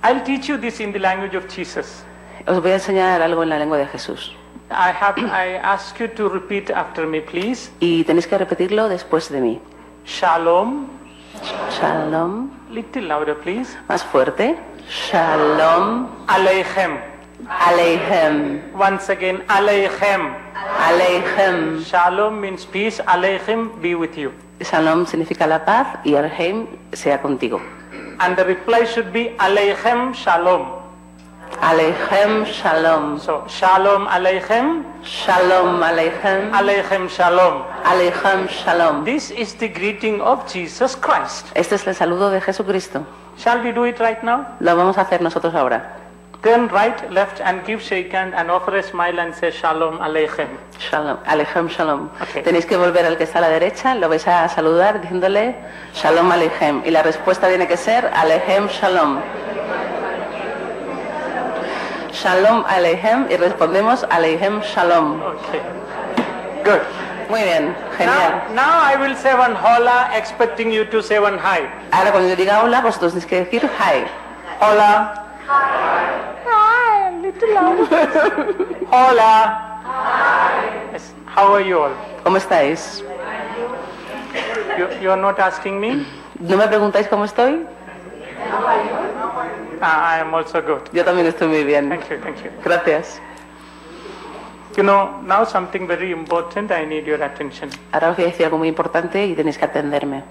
I'll teach you this in the language of Jesus. Os voy a enseñar algo en la lengua de Jesús. I ask you to repeat after me, please. Y tenéis que repetirlo después de mí. Shalom. Shalom. Little louder, please. Más fuerte. Shalom. Aleichem. Aleichem. Once again, Aleichem. Aleichem. Shalom means peace. Aleichem, be with you. Shalom significa la paz y Aleichem sea contigo. And the reply should be Aleichem Shalom. Aleichem Shalom. So, Shalom Aleichem. Shalom Aleichem. Aleichem Shalom. Aleichem Shalom. This is the greeting of Jesus Christ. Este es el saludo de Jesucristo. Shall we do it right now? Lo vamos a hacer nosotros ahora. Turn right, left, and give shake hand and offer a smile and say Shalom Aleichem. Shalom, Aleichem Shalom. Okay. Tenéis que volver al que está a la derecha, lo vais a saludar diciéndole Shalom Aleichem. Y la respuesta tiene que ser Aleichem Shalom. Shalom Aleichem y respondemos Aleichem Shalom. Okay. Good. Muy bien, genial. Now I will say one hola, expecting you to say one hi. Ahora cuando yo diga hola, vosotros tenéis que decir hi. Hola. Hi, a little louder. Hola. Yes. How are you all? ¿Cómo estáis? You are not asking me? ¿No me preguntáis cómo estoy? I am also good. Yo también estoy muy bien. Thank you, thank you. Gracias. You know, now something very important, I need your attention. Ahora os voy a decir algo muy importante y tenéis que atenderme.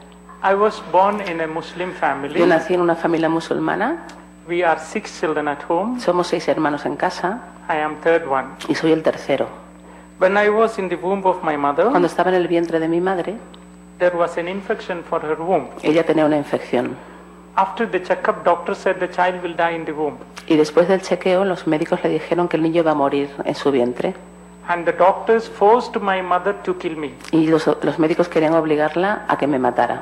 I was born in a Muslim Yo family. nací en una familia musulmana. We are 6 children at home. Somos 6 hermanos en casa I am third one. y soy el tercero. When I was in the womb of my mother, Cuando estaba en el vientre de mi madre, there was an infection for her womb. ella tenía una infección. After the checkup, doctor said the child will die in the womb. Y después del chequeo, los médicos le dijeron que el niño iba a morir en su vientre. And the doctors forced my mother to kill me. Y los médicos querían obligarla a que me matara.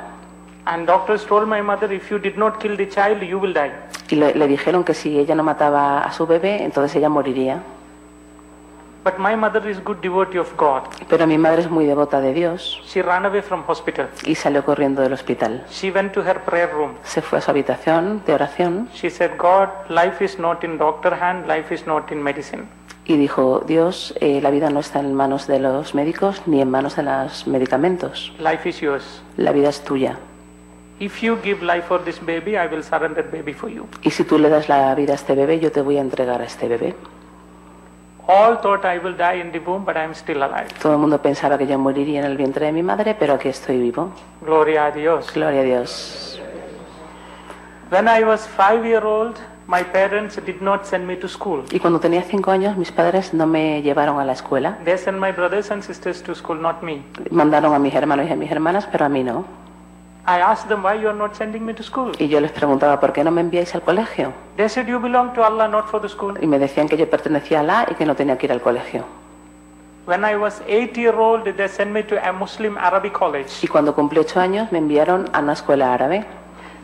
And doctors told my mother, if you did not kill the child, you will die. Y le dijeron que si ella no mataba a su bebé, entonces ella moriría. But my mother is good devotee of God. Pero mi madre es muy devota de Dios She ran away from hospital. y salió corriendo del hospital. She went to her prayer room. Se fue a su habitación de oración She said, God, life is not in doctor hand, life is not in medicine. y dijo, Dios, la vida no está en manos de los médicos ni en manos de los medicamentos. Life is yours. La vida es tuya. If you give life for this baby, I will surrender baby for you. Y si tú le das la vida a este bebé, yo te voy a entregar a este bebé. All thought I will die in the womb, but I am still alive. Todo el mundo pensaba que yo moriría en el vientre de mi madre, pero aquí estoy vivo. Gloria a Dios. Gloria a Dios. When I was 5-year-old, my parents did not send me to school. Y cuando tenía 5 años, mis padres no me llevaron a la escuela. They sent my brothers and sisters to school, not me. Mandaron a mis hermanos y a mis hermanas, pero a mí no. I asked them why you are not sending me to school. Y yo les preguntaba, ¿por qué no me enviáis al colegio? They said you belong to Allah, not for the school. Y me decían que yo pertenecía a Alá y que no tenía que ir al colegio. When I was 8-year-old, they sent me to a Muslim Arabic college. Y cuando cumplí 8 años, me enviaron a una escuela árabe.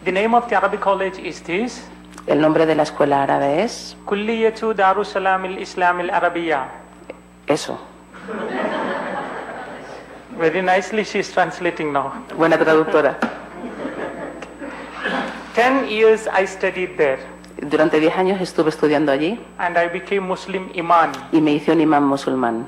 The name of the Arabic college is this. El nombre de la escuela árabe es Kulliyatu Darussalam al-Islam al-Arabiya. eso. Very nicely she is translating now. Buena traductora. 10 years I studied there. Durante 10 años estuve estudiando allí And I became Muslim Imam. y me hice un imán musulmán.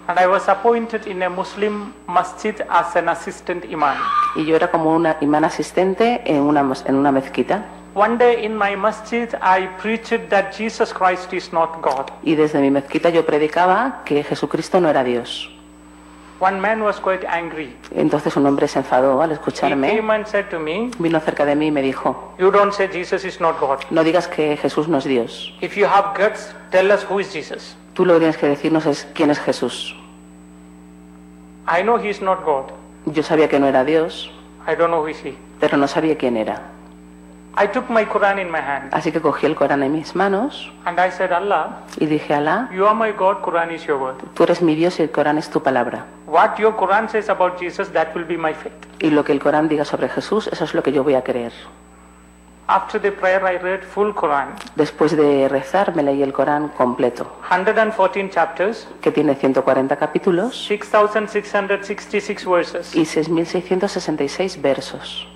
And I was appointed in a Muslim masjid as an assistant imam. Y yo era como una imán asistente en una mezquita. One day in my masjid, I preached that Jesus Christ is not God. Y desde mi mezquita yo predicaba que Jesucristo no era Dios. One man was quite angry. Entonces un hombre se enfadó al He escucharme, came and said to me, vino cerca de mí y me dijo, you don't say Jesus is not God. no digas que Jesús no es Dios. If you have guts, tell us who is Jesus. Tú lo que tienes que decirnos es quién es Jesús. I know he is not God. Yo sabía que no era Dios, I don't know who is he. pero no sabía quién era. I took my Quran in my hand Así que cogí el Corán en mis manos and I said, Allah, y dije, Alá, you are my God, Quran is your word. tú eres mi Dios y el Corán es tu palabra. What your Quran says about Jesus, that will be my faith. Y lo que el Corán diga sobre Jesús, eso es lo que yo voy a creer. After the prayer, I read full Quran, Después de rezar, me leí el Corán completo, 114 chapters, que tiene 140 capítulos 6,666 verses. y 6.666 versos.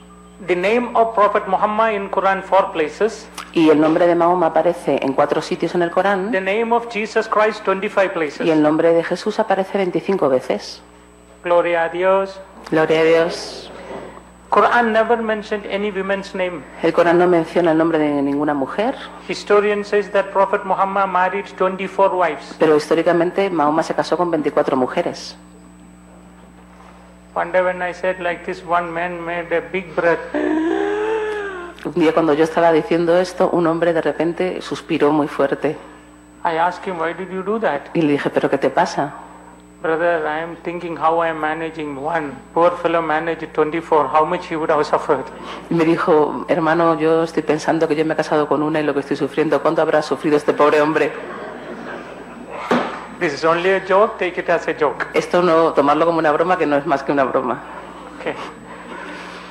The name of Prophet Muhammad in Quran 4 places. Y el nombre de Mahoma aparece en 4 sitios en el Corán The name of Jesus Christ 25 places. y el nombre de Jesús aparece 25 veces. Gloria a Dios. Gloria a Dios. Quran never mentioned any woman's name. El Corán no menciona el nombre de ninguna mujer, Historian says that Prophet Muhammad married 24 wives. pero históricamente Mahoma se casó con 24 mujeres. One day when I said like this, one man made a big breath. Un día cuando yo estaba diciendo esto, un hombre de repente suspiró muy fuerte. I asked him, why did you do that? Y le dije, ¿pero qué te pasa? Brother, I am thinking how I am managing one. Poor fellow managed 24. How much he would have suffered. Y me dijo, hermano, yo estoy pensando que yo me he casado con una y lo que estoy sufriendo, ¿cuánto habrá sufrido este pobre hombre? This is only a joke. Take it as a joke. Esto no, tomarlo como una broma, que no es más que una broma. Okay.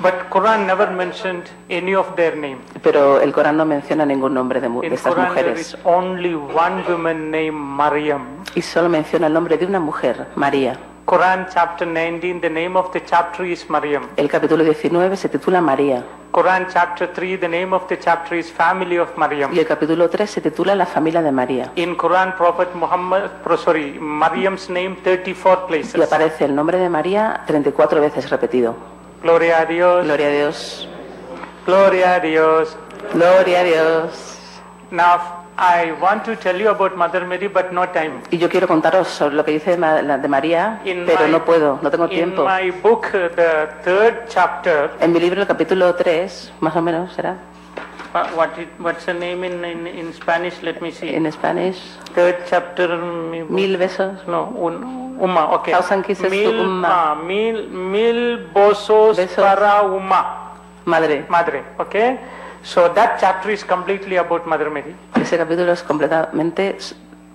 But Quran never mentioned any of their name. Pero el Corán no menciona ningún nombre de In estas Quran there mujeres. is only one woman named Maryam. Y solo menciona el nombre de una mujer, María. Quran chapter 19, the name of the chapter is Maryam. El capítulo 19 se titula María. Quran chapter 3, the name of the chapter is Family of Maryam. Y el capítulo 3 se titula La familia de María. In Quran, Prophet Muhammad, Maryam's name 34 Y places. aparece el nombre de María 34 veces repetido. Gloria a Dios. Gloria a Dios. Gloria a Dios. Gloria a Dios. Now, I want to tell you about Mother Mary, but no time. Y yo quiero contaros sobre lo que dice de María, In pero my- no puedo, no tengo In tiempo. my book, the third chapter, En mi libro, el capítulo 3, más o menos, ¿será? what's the name in Spanish? Let me see. En Spanish. Third chapter. 1000 besos. No, Uma, okay. Thousand kisses to Umma. Mil besos Besos. para Uma, Madre. Madre, okay? So that chapter is completely about Mother Mary. Ese capítulo es completamente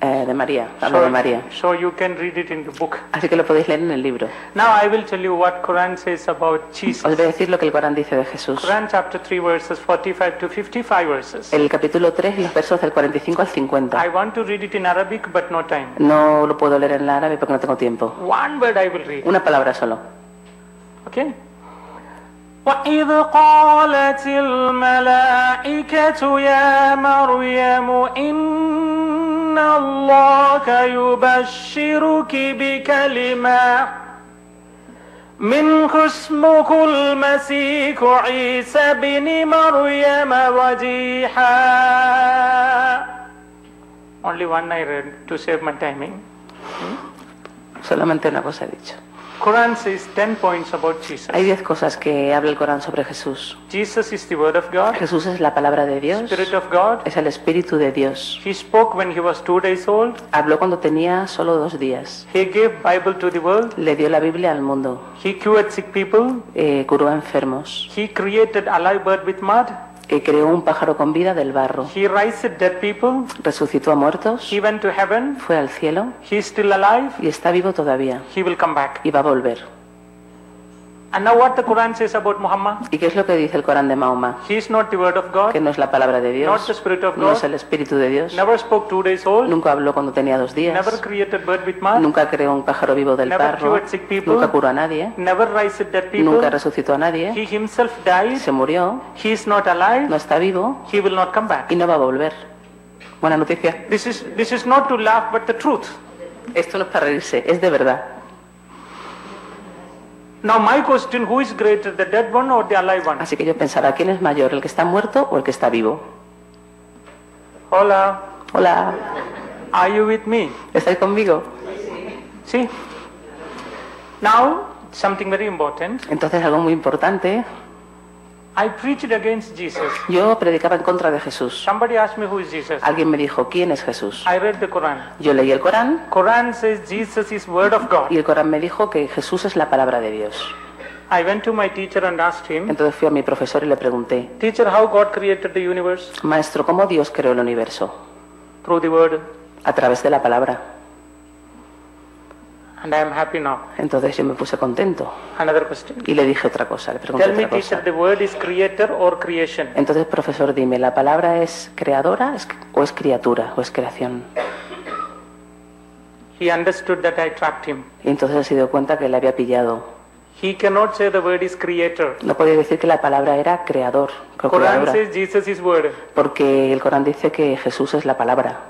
de María, habla de María. So you can read it in the book. Así que lo podéis leer en el libro. Now I will tell you what Quran says about Jesus. Os voy a decir lo que el Corán dice de Jesús. Quran chapter 3 verses 45 to 55 verses. El capítulo 3, los versos del 45 al 50. I want to read it in Arabic but no time. No lo puedo leer en árabe porque no tengo tiempo. One word I will read. Una palabra solo. Okay? وإذ قالت الملائكة يا مريم إن الله يبشرك بكلمة منه اسمه المسيح عيسى بن مريم وجيها. Only one I read to save my timing. Solamente una cosa he dicho. Quran says 10 points about Jesus. Hay 10 cosas que habla el Corán sobre Jesús. Jesus is the word of God, Jesús es la palabra de Dios, Spirit of God. es el Espíritu de Dios. He spoke when he was 2 days old. Habló cuando tenía solo 2 días. He gave Bible to the world. Le dio la Biblia al mundo. He cured sick people. Curó a enfermos. He created a live bird with mud. Creó un pájaro con vida del barro. He raised dead people. Resucitó a muertos. He went to heaven. Fue al cielo. He is still alive. Y está vivo todavía. He will come back. Y va a volver. And now what the Quran says about Muhammad? ¿Y qué es lo que dice el Corán de Mahoma? He is not the word of God. Que no es la palabra de Not Dios. the Spirit of No es God. el Espíritu de Dios. Never spoke 2 days old. Nunca habló cuando tenía 2 días. Never created bird with mud. Nunca creó un pájaro vivo del Never barro. cured sick people. Nunca curó a nadie. Never raised dead people. Nunca resucitó a nadie. He himself died. Se murió. He is not alive. No está vivo. He will not come back. Y no va a volver. Buena noticia. This is not to laugh, but the truth. Esto no es para reírse, es de verdad. Now my question, who is greater, the dead one or the alive one? Así que yo pensaba, ¿quién es mayor, el que está muerto o el que está vivo? Hola, Hola, are you with me? ¿estáis conmigo? See? Now, something very important. Entonces, algo muy importante, I preached against Jesus. yo predicaba en contra de Jesús. Somebody asked me who is Jesus. Alguien me dijo, ¿quién es Jesús? I read the Quran. Yo leí el Corán Quran says Jesus is word of God. y el Corán me dijo que Jesús es la palabra de Dios. I went to my teacher and asked him, Entonces fui a mi profesor y le pregunté, teacher, how God created the universe? maestro, ¿cómo Dios creó el universo? Through the word. A través de la palabra. And I am happy now. Entonces yo me puse contento Another question. y le dije otra cosa, le pregunté Tell me, otra teacher, cosa. the word is creator or creation? Entonces, profesor, dime, ¿la palabra es creadora o es criatura o es creación? He understood that I trapped him. Y entonces se dio cuenta que le había pillado. He cannot say the word is creator. No podía decir que la palabra era creador, o Quran creadora, says Jesus is word. porque el Corán dice que Jesús es la palabra.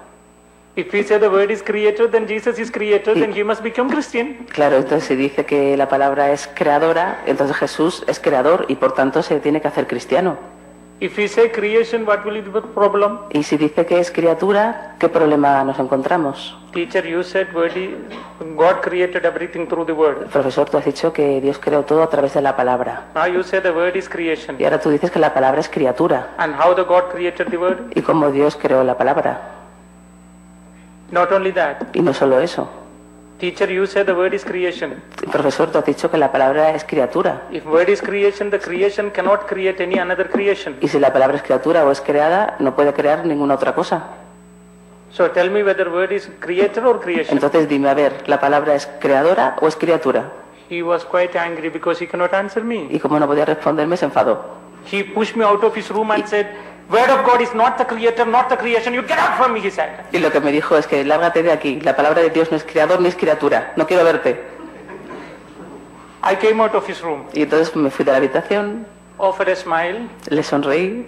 If we say the word is creator, then Jesus is creator, then he must become Christian. Claro, entonces si dice que la palabra es creadora, entonces Jesús es creador y por tanto se tiene que hacer cristiano. If we say creation, what will be the problem? Y si dice que es criatura, ¿qué problema nos encontramos? Teacher, you said God created everything through the word. Profesor, tú has dicho que Dios creó todo a través de la palabra. Now you say the word is creation. Y ahora tú dices que la palabra es criatura. And how the God created the word? ¿Y cómo Dios creó la palabra? Not only that. Y no solo eso. Teacher, you say the word is creation. Profesor, tú has dicho que la palabra es criatura. If word is creation, the creation cannot create any another creation. Y si la palabra es criatura o es creada, no puede crear ninguna otra cosa. So tell me whether word is creator or creation. Entonces dime, a ver, ¿la palabra es creadora o es criatura? He was quite angry because he cannot answer me. Y como no podía responderme, se enfadó. He pushed me out of his room and said, word of God is not the creator, not the creation. You get out from me, he said. Y lo que me dijo es que lárgate de aquí, la palabra de Dios no es creador ni es criatura, no quiero verte. I came out of his room, Y entonces me fui de la habitación, offered a smile. le sonreí.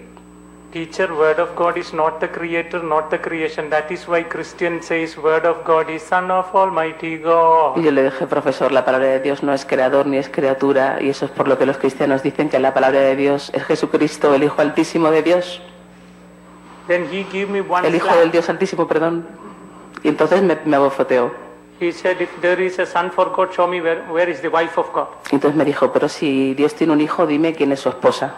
Teacher, word of God is not the creator, not the creation. That is why Christian says word of God is son of Almighty Y God. yo le dije, profesor, la palabra de Dios no es creador ni es criatura, y eso es por lo que los cristianos dicen que la palabra de Dios es Jesucristo, el Hijo Altísimo de Dios, Then he gave me one el Hijo slap. del Dios Altísimo, perdón. Y entonces me abofeteó. He said, if there is a son for God, show me where is the wife of God. Y entonces me dijo, pero si Dios tiene un hijo, dime quién es su esposa.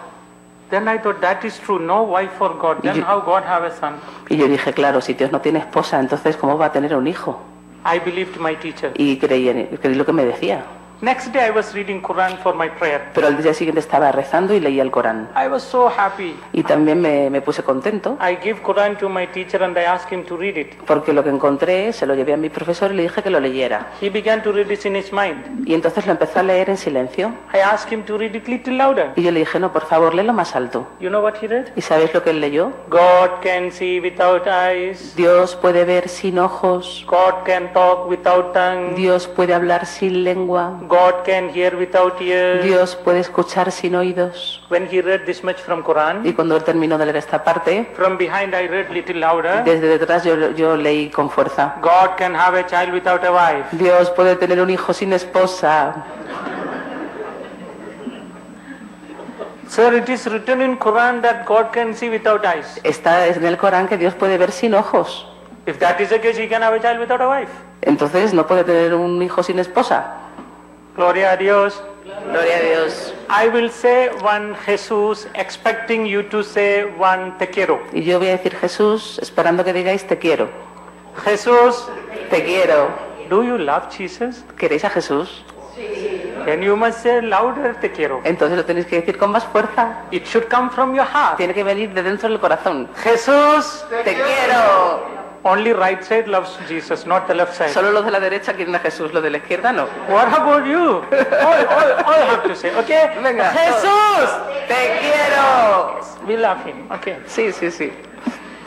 Then I thought that is true, no wife for God. Then You- how God have a son? Y yo dije, claro, si Dios no tiene esposa, entonces ¿cómo va a tener un hijo? I believed my teacher. Y creí lo que me decía. Next day I was reading Quran for my prayer. Pero al día siguiente estaba rezando y leía el Corán. I was so happy. Y también me puse contento, I give Quran to my teacher and I asked him to read it. porque lo que encontré se lo llevé a mi profesor y le dije que lo leyera. He began to read it in his mind. Y entonces lo empezó a leer en silencio. I asked him to read it little louder. Y yo le dije, no, por favor, léelo más alto. You know what he read? ¿Y sabéis lo que él leyó? God can see without eyes. Dios puede ver sin ojos. God can talk without tongue. Dios puede hablar sin lengua. God can hear without ears. Dios puede escuchar sin oídos. When he read this much from Quran, Y cuando él terminó de leer esta parte, from behind I read little louder. desde detrás yo leí con fuerza. God can have a child without a wife. Dios puede tener un hijo sin esposa. Sir, it is written in Quran that God can see without eyes. Está en el Corán que Dios puede ver sin ojos. If that is the case, he can have a child without a wife. Entonces no puede tener un hijo sin esposa. Gloria a Dios. Gloria a Dios. I will say one Jesus, expecting you to say one te quiero. Y yo voy a decir Jesús, esperando que digáis te quiero. Jesus, Te quiero. do you love Jesus? ¿Queréis a Jesús? Then you must say louder te quiero. Entonces lo tenéis que decir con más fuerza. It should come from your heart. Tiene que venir de dentro del corazón. Jesus, Te quiero. only right side loves Jesus, not the left side. Solo los de la derecha quieren a Jesús, los de la izquierda no. What about you? All have to say, okay? Venga. Jesus, ¡Te quiero! we love him. Okay. Sí, sí, sí.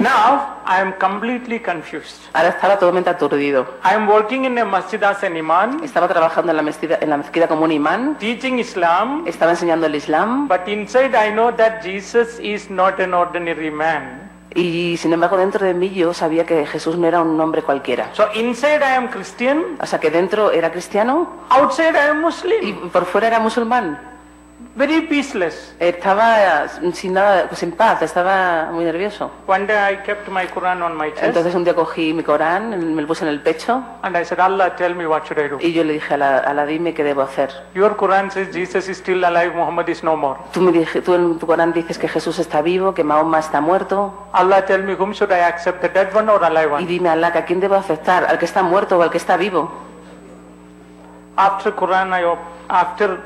Now I am completely confused. Ahora estaba totalmente aturdido. I am working in a masjid as an imam, Estaba trabajando en la mezquita como un imán. teaching Islam, Estaba enseñando el Islam. but inside I know that Jesus is not an ordinary man. Y sin embargo dentro de mí yo sabía que Jesús no era un hombre cualquiera. So inside I am Christian, O sea que dentro era cristiano outside I am y Muslim. por fuera era musulmán. very peaceless. Estaba sin nada, sin paz, estaba muy nervioso. One day I kept my Quran on my chest Entonces un día cogí mi Corán, me lo puse en el pecho and I said, Allah, tell me what should I do? y yo le dije a Allah, dime qué debo hacer. Your Quran says Jesus is still alive, Muhammad is no more. Tú en tu Corán dices que Jesús está vivo, que Mahoma está muerto. Allah, tell me whom should I accept, the dead one or alive Y one? dime, Allah, ¿a quién debo aceptar? ¿Al que está muerto o al que está vivo? After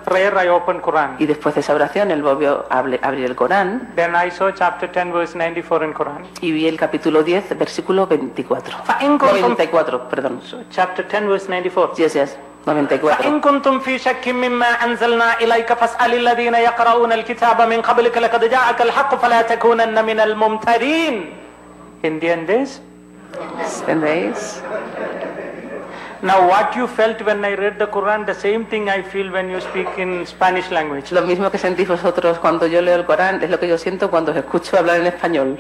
prayer I opened Quran. Y después de esa oración, él volvió a abrir el Corán Then I saw chapter 10 verse 94 in Quran. y vi el capítulo 10, versículo 24. فإن كنتم 94, perdón. chapter 10 verse 94. Yes, 94. فإن كنتم في شك مما أنزلنا إليك فاسأل الذين يقرؤون الكتاب من قبلك لقد جاءك الحق فلا تكونن من الممترين. In the end days. ¿Entendéis? Now what you felt when I read the Quran, the same thing I feel when you speak in Spanish language. Lo mismo que sentís vosotros cuando yo leo el Corán es lo que yo siento cuando os escucho hablar en español.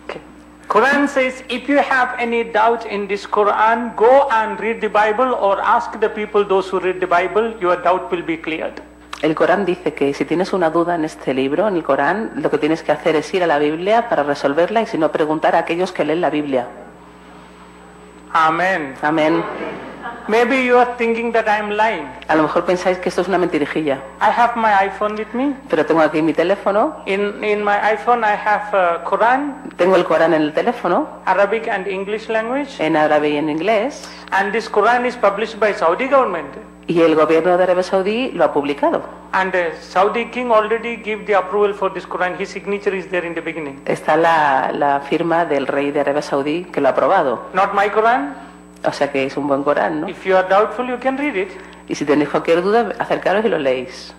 Okay. Quran says if you have any doubt in this Quran, go and read the Bible or ask the people, those who read the Bible, your doubt will be cleared. El Corán dice que si tienes una duda en este libro, en el Corán, lo que tienes que hacer es ir a la Biblia para resolverla y si no preguntar a aquellos que leen la Biblia. Amen. Amén. Maybe you are thinking that I am lying. A lo mejor pensáis que esto es una mentirijilla, I have my iPhone with me. pero tengo aquí mi teléfono, In my iPhone I have Quran, tengo el Corán en el teléfono, Arabic and English language, en árabe y en inglés, and this Quran is published by Saudi government. y el gobierno de Arabia Saudí lo ha publicado. And the Saudi king already gave the approval for this Quran. His signature is there in the beginning. Está la firma del rey de Arabia Saudí que lo ha aprobado. Not my Quran. O sea que es un buen Corán, ¿no? If you are doubtful, you can read it. Y si tenéis cualquier duda, acercaros y lo leéis.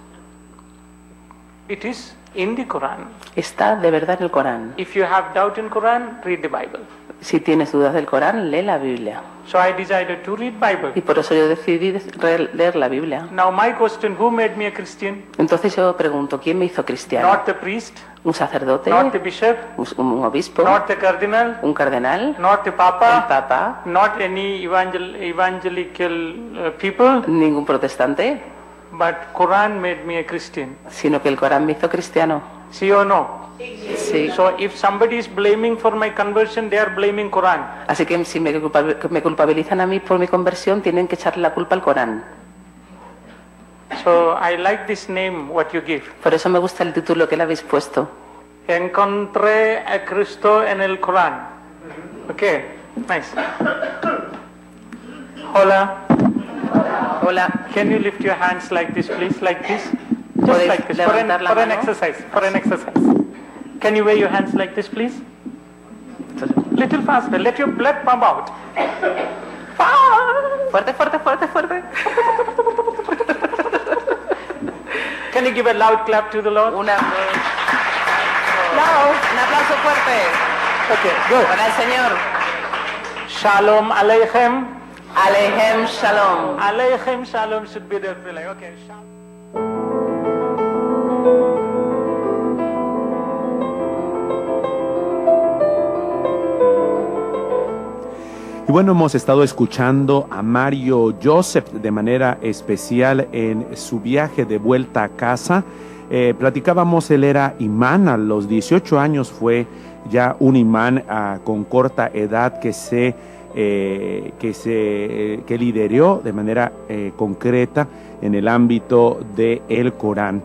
It is in the Quran. Está de verdad en el Corán. If you have doubt in Quran, read the Bible. Si tienes dudas del Corán, lee la Biblia. So I decided to read Bible. Y por eso yo decidí leer la Biblia. Now my question, who made me a Christian? Entonces yo pregunto, ¿quién me hizo cristiano? Not the priest, ¿Un sacerdote? not the bishop, ¿Un obispo? not the cardinal, ¿Un cardenal? not the ¿El papa, papa? not any evangelical people, ¿Ningún protestante? but Quran made me a Christian. Sino que el Corán me hizo cristiano. See or no? Sí. So if somebody is blaming for my conversion, they are blaming Quran. Así que si me culpabilizan a mí por mi conversión, tienen que echarle la culpa al Corán. So I like this name, what you give. Por eso me gusta el título que le habéis puesto. Encontré a Cristo en el Corán. Okay, nice. Hola. Hola. Can you lift your hands like this, please? Like this? Just ¿Podéis like this. levantar la For an mano? exercise. For an exercise. Can you wave your hands like this, please? Little faster. Let your blood pump out. Fuerte, fuerte, fuerte, fuerte. Can you give a loud clap to the Lord? Un aplauso fuerte. Okay, good. Para el Señor. Shalom Aleichem. Alejem Shalom. Aleichem Shalom should be the reply. Okay, Shalom. Y bueno, hemos estado escuchando a Mario Joseph de manera especial en su viaje de vuelta a casa. Platicábamos, él era imán, a los 18 años fue ya un imán con corta edad que lideró de manera concreta en el ámbito del Corán.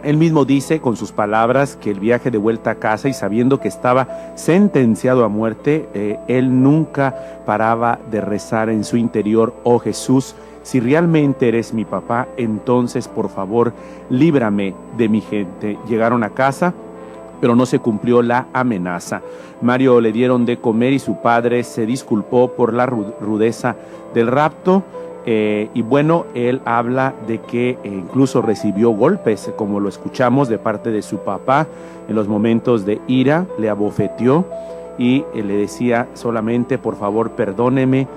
Él mismo dice con sus palabras que el viaje de vuelta a casa, y sabiendo que estaba sentenciado a muerte, él nunca paraba de rezar en su interior: oh Jesús, si realmente eres mi papá, entonces por favor líbrame de mi gente. Llegaron a casa, pero no se cumplió la amenaza. Mario le dieron de comer y su padre se disculpó por la rudeza del rapto. Y bueno, él habla de que incluso recibió golpes, como lo escuchamos, de parte de su papá. En los momentos de ira le abofeteó y le decía solamente: por favor perdóneme,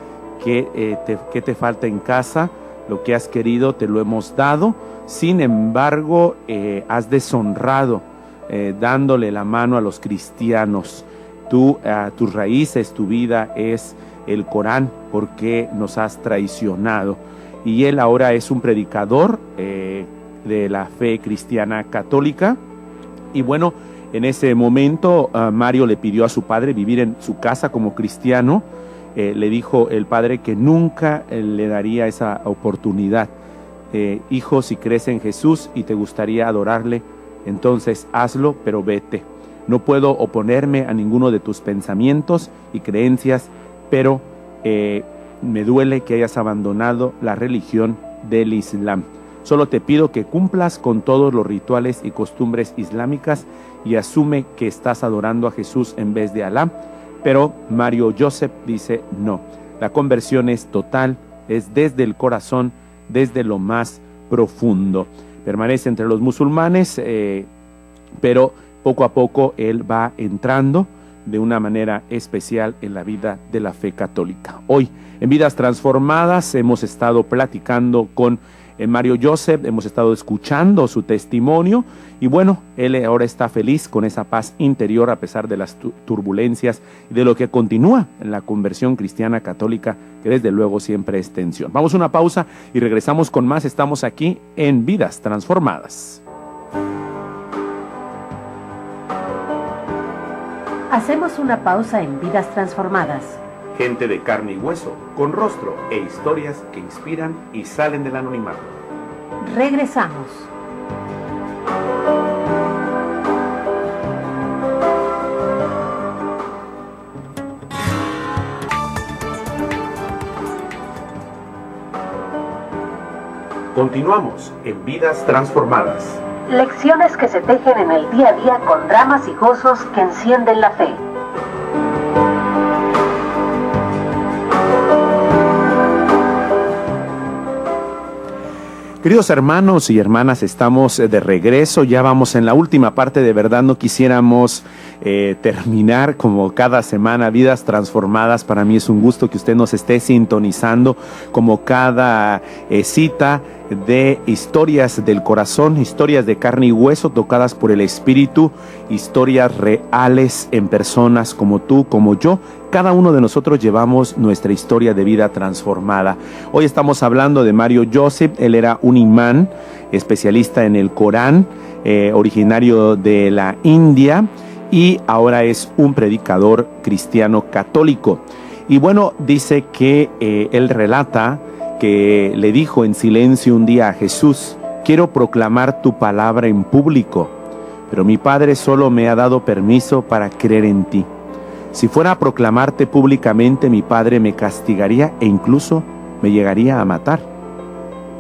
¿qué te falta en casa? Lo que has querido te lo hemos dado. Sin embargo, has deshonrado dándole la mano a los cristianos. Tus raíces, tu vida es el Corán, porque nos has traicionado. y él ahora es un predicador de la fe cristiana católica. Y bueno, en ese momento Mario le pidió a su padre vivir en su casa como cristiano. Le dijo el padre que nunca le daría esa oportunidad. Hijo, si crees en Jesús y te gustaría adorarle, entonces hazlo, pero vete. No puedo oponerme a ninguno de tus pensamientos y creencias, pero me duele que hayas abandonado la religión del Islam. Solo te pido que cumplas con todos los rituales y costumbres islámicas y asume que estás adorando a Jesús en vez de Alá. Pero Mario Joseph dice no. La conversión es total, es desde el corazón, desde lo más profundo. Permanece entre los musulmanes, pero poco a poco él va entrando de una manera especial en la vida de la fe católica. Hoy, en Vidas Transformadas, hemos estado platicando con Mario Joseph, hemos estado escuchando su testimonio y bueno, él ahora está feliz con esa paz interior a pesar de las turbulencias y de lo que continúa en la conversión cristiana católica, que desde luego siempre es tensión. Vamos a una pausa y regresamos con más. Estamos aquí en Vidas Transformadas. Hacemos una pausa en Vidas Transformadas. Gente de carne y hueso, con rostro e historias que inspiran y salen del anonimato. Regresamos. Continuamos en Vidas Transformadas. Lecciones que se tejen en el día a día con dramas y gozos que encienden la fe. Queridos hermanos y hermanas, estamos de regreso, ya vamos en la última parte. De verdad no quisiéramos terminar como cada semana Vidas Transformadas. Para mí es un gusto que usted nos esté sintonizando como cada cita de historias del corazón, historias de carne y hueso tocadas por el Espíritu, historias reales en personas como tú, como yo. Cada uno de nosotros llevamos nuestra historia de vida transformada. Hoy estamos hablando de Mario Joseph. Él era un imán, especialista en el Corán, originario de la India, y ahora es un predicador cristiano católico. Y bueno, dice que él relata que le dijo en silencio un día a Jesús: quiero proclamar tu palabra en público, pero mi padre solo me ha dado permiso para creer en ti. Si fuera a proclamarte públicamente, mi padre me castigaría e incluso me llegaría a matar.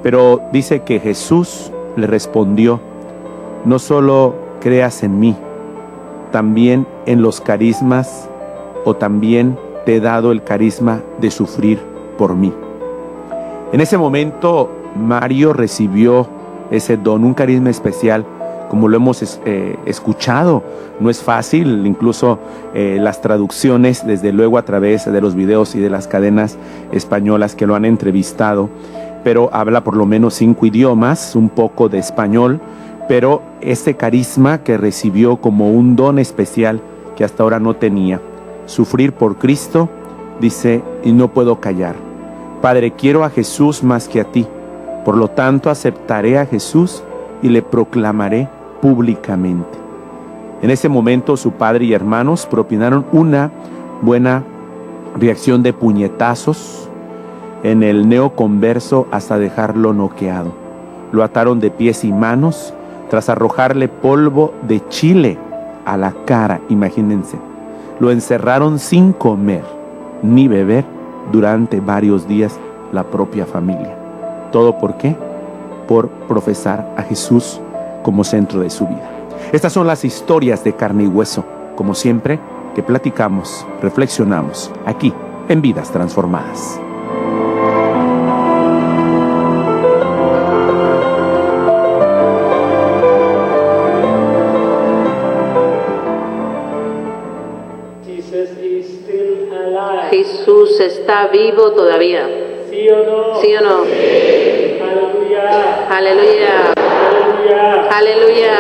Pero dice que Jesús le respondió: no solo creas en mí, también en los carismas, o también te he dado el carisma de sufrir por mí. En ese momento Mario recibió ese don, un carisma especial, como lo hemos escuchado. No es fácil, incluso las traducciones, desde luego a través de los videos y de las cadenas españolas que lo han entrevistado, pero habla por lo menos 5 idiomas, un poco de español, pero ese carisma que recibió como un don especial que hasta ahora no tenía. Sufrir por Cristo, dice, y no puedo callar. Padre, quiero a Jesús más que a ti, por lo tanto aceptaré a Jesús y le proclamaré públicamente. En ese momento su padre y hermanos propinaron una buena reacción de puñetazos en el neoconverso hasta dejarlo noqueado. Lo ataron de pies y manos tras arrojarle polvo de chile a la cara, imagínense. Lo encerraron sin comer ni beber durante varios días, la propia familia. ¿Todo por qué? Por profesar a Jesús como centro de su vida. Estas son las historias de carne y hueso, como siempre, que platicamos, reflexionamos, aquí en Vidas Transformadas. Jesús está vivo todavía. ¿Sí o no? ¿Sí o no? Sí. Aleluya. Aleluya. Aleluya. Aleluya.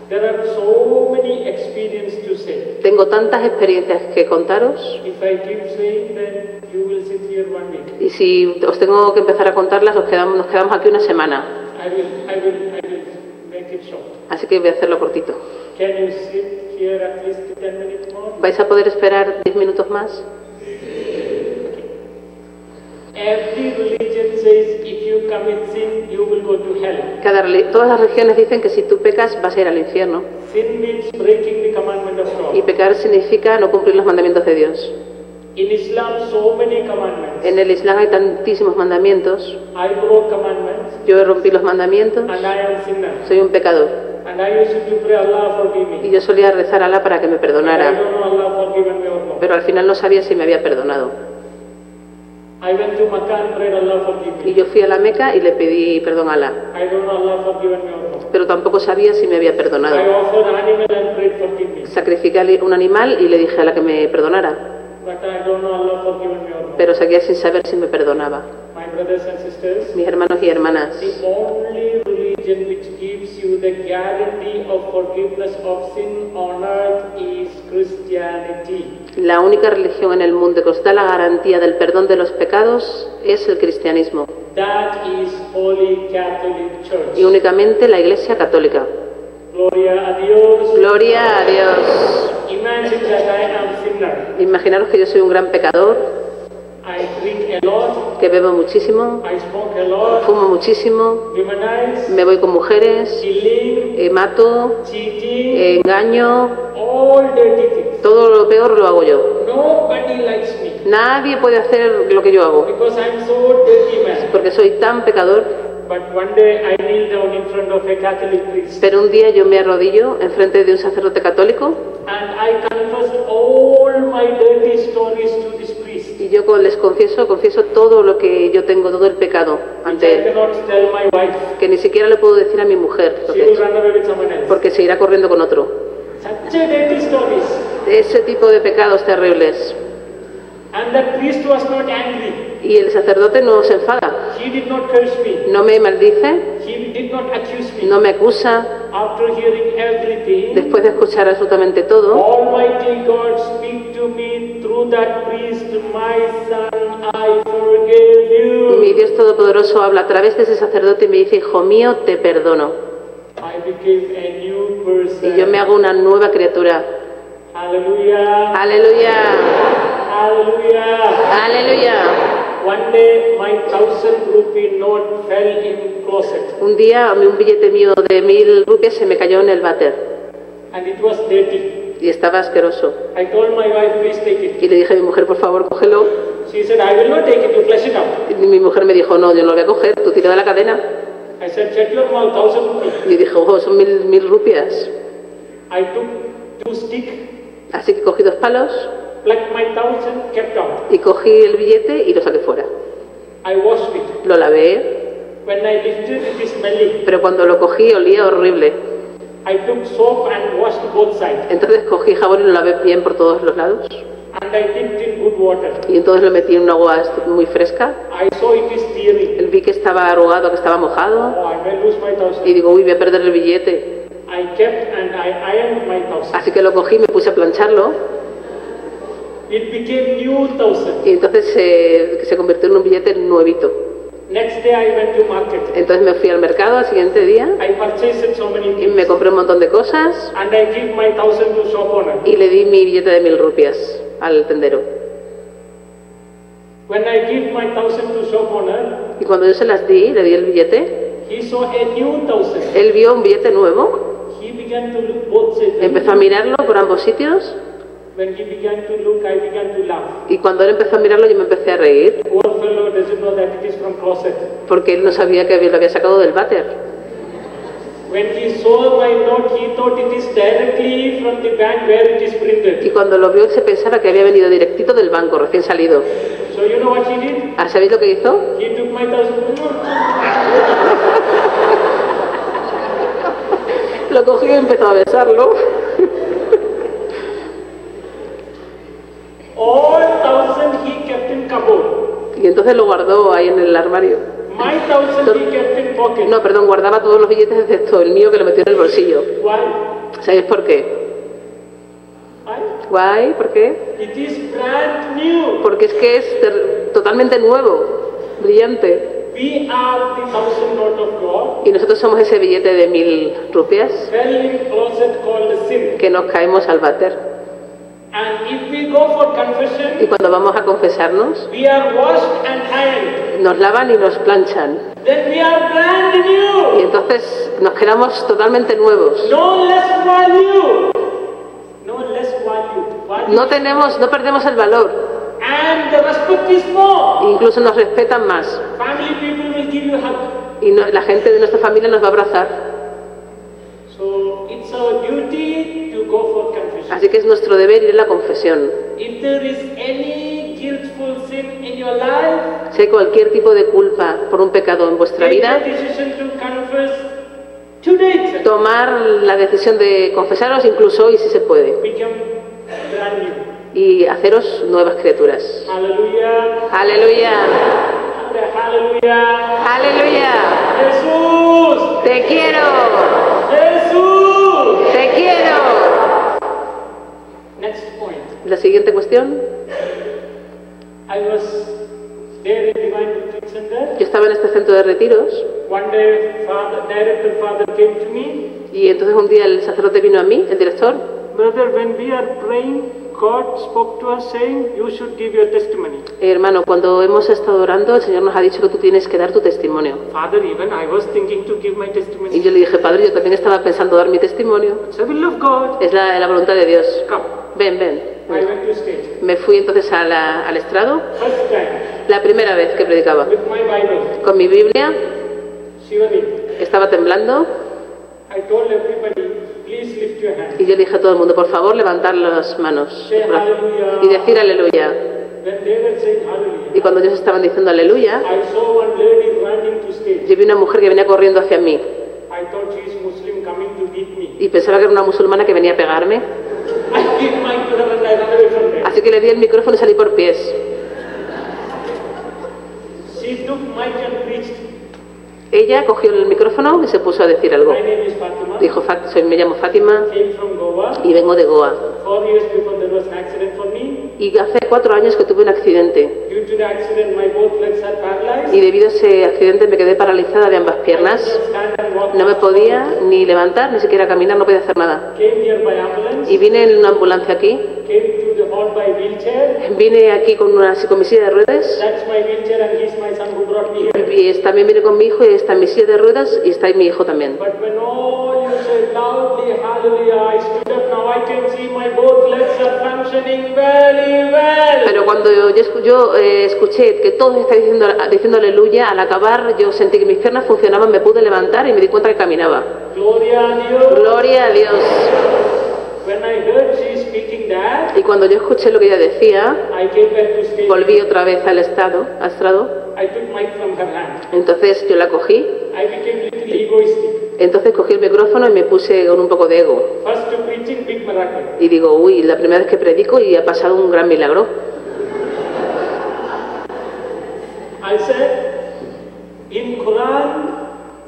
There are so many experiences to say. Tengo tantas experiencias que contaros. If I keep saying that, you will sit here 1 week. Y si os tengo que empezar a contarlas, nos quedamos aquí una semana. I will make it short. Así que voy a hacerlo cortito. Can you sit here at least 10 minutes more? ¿Vais a poder esperar 10 minutos más? Every religion says if you commit sin, you will go to hell. Todas las religiones dicen que si tú pecas vas a ir al infierno. Sin means breaking the commandment of God. Y pecar significa no cumplir los mandamientos de Dios. In Islam, so many commandments. En el Islam hay tantísimos mandamientos. I broke commandments Yo rompí los mandamientos. and I am sinner. Soy un pecador. And I used to pray, Allah forgive me. Y yo solía rezar a Allah para que me I perdonara. don't know Allah forgiven me or not. Pero al final no sabía si me había perdonado. I went to Makkah and prayed, Allah forgive Y me. yo fui a la Meca y le pedí perdón a Allah. I don't know Allah forgiven me or not. Pero tampoco sabía si me había I perdonado. offered animal and prayed forgive me. Sacrificé un animal y le dije a Allah que me perdonara. But I don't know Allah forgiven me or not. Pero seguía sin saber si me perdonaba. My brothers and sisters, Mis hermanos y hermanas, the only religion which gives you the guarantee of forgiveness of sin on earth is Christianity. la única religión en el mundo que os da la garantía del perdón de los pecados es el cristianismo. That is Holy Catholic Church. Y únicamente la Iglesia Católica. Gloria a Dios. Gloria a Dios. Imagine that I am sinner. Imaginaros que yo soy un gran pecador, I drink a lot. que bebo muchísimo, I smoke a lot. fumo muchísimo, Womanize. me voy con mujeres, Killing. mato, Cheating. engaño, All dirty things. todo lo peor lo hago yo. Nobody likes me. Nadie puede hacer lo que yo hago, Because I'm so dirty man. porque soy tan pecador. But one day I kneel down in front of a Catholic priest. Pero un día yo me arrodillo enfrente de un sacerdote católico And I confessed all my dirty stories to this priest. y yo les confieso todo lo que yo tengo, todo el pecado Which ante I él, cannot tell my wife. que ni siquiera le puedo decir a mi mujer lo She que he will hecho, run away with someone else. porque se irá corriendo con otro. Such a dirty stories. Ese tipo de pecados terribles. And that priest was not angry. Y el sacerdote no se enfada, He did not curse me. no me maldice, He did not accuse me. no me acusa. After hearing everything, Después de escuchar absolutamente todo, Almighty God speak to me through that priest, my son, I forgive mi you. Dios Todopoderoso habla a través de ese sacerdote y me dice: hijo mío, te perdono. I became a new person. Y yo me hago una nueva criatura. Hallelujah. Aleluya, Hallelujah. aleluya. One day my 1,000 rupee note fell in closet Un día un billete mío de 1000 rupias se me cayó en el váter and it was dirty. y estaba asqueroso. I told my wife, please take it. Y le dije a mi mujer: por favor, cógelo. She said, I will not take it, you flush it out. Y mi mujer me dijo: no, yo no lo voy a coger, tú tira de la cadena. I said, check your mouth, 1,000 rupees. Y dijo: oh, son 1000 rupias. I took 2 sticks, Así que cogí 2 palos plucked my 1,000, kept out. y cogí el billete y lo saqué fuera. I washed it. Lo lavé, When I lifted it, is smelly. pero cuando lo cogí olía horrible. I took soap and washed both sides. Entonces cogí jabón y lo lavé bien por todos los lados. And I dipped in good water. Y entonces lo metí en un agua muy fresca. I saw it is teary. Vi que estaba arrugado, que estaba mojado. Oh, I may lose my 1,000. Y digo: uy, voy a perder el billete. I kept and I ironed my 1,000. Así que lo cogí y me puse a plancharlo. It became new 1,000. Y entonces se convirtió en un billete nuevito. Next day I went to market. Entonces me fui al mercado al siguiente día I purchased so many y things. me compré un montón de cosas And I give my 1,000 to shop owner. y le di mi billete de 1000 rupias al tendero. When I give my 1,000 to shop owner, Y cuando yo se las di, le di el billete, he saw a new 1,000. él vio un billete nuevo, He began to look both sides. empezó a mirarlo por ambos sitios When he began to look, I began to laugh. y cuando él empezó a mirarlo yo me empecé a reír Poor fellow doesn't know that it is from closet. porque él no sabía que lo había sacado del váter. When he saw my note, he thought it is directly from the bank where it is Y printed. cuando lo vio él se pensaba que había venido directito del banco, recién salido. So you know what he did? ¿Sabéis lo que hizo? He took my 1,000. Lo cogió y empezó a besarlo. All 1,000 he kept in cupboard. Y entonces lo guardó ahí en el armario. My 1,000 he kept in pocket. No, perdón, guardaba todos los billetes excepto el mío que lo metió en el bolsillo. Why? ¿Sabéis por qué? Why? Why? ¿Por qué? It is brand new. Porque es que es totalmente nuevo, brillante. We are the 1,000 note of God. Y nosotros somos ese billete de 1000 rupias Fell in closet called sin. que nos caemos al váter. And if we go for confession, Y cuando vamos a confesarnos, we are washed and ironed. nos lavan y nos planchan. Then we are brand new. Y entonces nos quedamos totalmente nuevos. No less value. No less value. No perdemos el valor. And the respect is more. Incluso nos respetan más. Family people will give you hug. Y la gente de nuestra familia nos va a abrazar. So it's our duty to go for confession. Así que es nuestro deber ir a la confesión. If there is any guiltful sin in your life, Si hay cualquier tipo de culpa por un pecado en vuestra take vida, the decision to confess today itself. tomar la decisión de confesaros incluso hoy si se puede. Become brand new. Y haceros nuevas criaturas. Hallelujah. Aleluya. Hallelujah. Aleluya. Jesús. Te quiero. Jesús. Te quiero. Next point. La siguiente cuestión. I was there in Divine Retreat Center. Yo estaba en este centro de retiros One day, director father came to me. y entonces un día el sacerdote vino a mí, el director. Brother, when we are praying, God spoke to us saying, you should give your testimony. Hermano, cuando hemos estado orando, el Señor nos ha dicho que tú tienes que dar tu testimonio. Father, even I was thinking to give my Y testimony. yo le dije, Padre, yo también estaba pensando dar mi testimonio. It's the will of God. Es la voluntad de Dios. Come. Ven, ven. I went to stage. Me fui entonces al estrado, First time, la primera vez que predicaba. with my Bible, Con mi Biblia, shivering. estaba temblando I told everybody, please lift your hand. y yo le dije a todo el mundo, por favor, levantar las manos Say hallelujah. y decir aleluya. When they were saying hallelujah, Y cuando ellos estaban diciendo aleluya, I saw one lady running to stage. yo vi una mujer que venía corriendo hacia mí I thought she is Muslim coming to beat me. y pensaba que era una musulmana que venía a pegarme. I give mine to her and I ran away from there. Así que le di el micrófono y salí por pies. She took mic and preached. Ella cogió el micrófono y se puso a decir algo. My name is Fatima. Dijo, me llamo Fátima Came from Goa. y vengo de Goa. 4 years before there was an accident for me. Y hace 4 años que tuve un accidente. Due to the accident, my both legs are paralyzed. Y debido a ese accidente me quedé paralizada de ambas piernas. Stand and walk. No me podía ni levantar, ni siquiera caminar, no podía hacer nada. Came here by ambulance. Y vine en una ambulancia aquí. Came to the hall by wheelchair. Vine aquí con mi silla de ruedas. That's my wheelchair and he's my son who brought me here. Y también vine con mi hijo y está en mi silla de ruedas y está ahí mi hijo también. But when all you said loudly, hallelujah, I stood up. Now I can see my both legs are functioning very well. Pero cuando yo escuché que todos estaban diciendo aleluya, al acabar yo sentí que mis piernas funcionaban, me pude levantar y me di cuenta que caminaba. Gloria a Dios. Gloria a Dios. When I heard she speaking that, Y cuando yo escuché lo que ella decía, I came back to stage. volví otra vez al estrado. I took mic from her hand. Entonces yo la cogí, I became little egoistic. entonces cogí el micrófono y me puse con un poco de ego. First to preaching, big miracle. Y digo, uy, la primera vez que predico y ha pasado un gran milagro. I said, in Quran,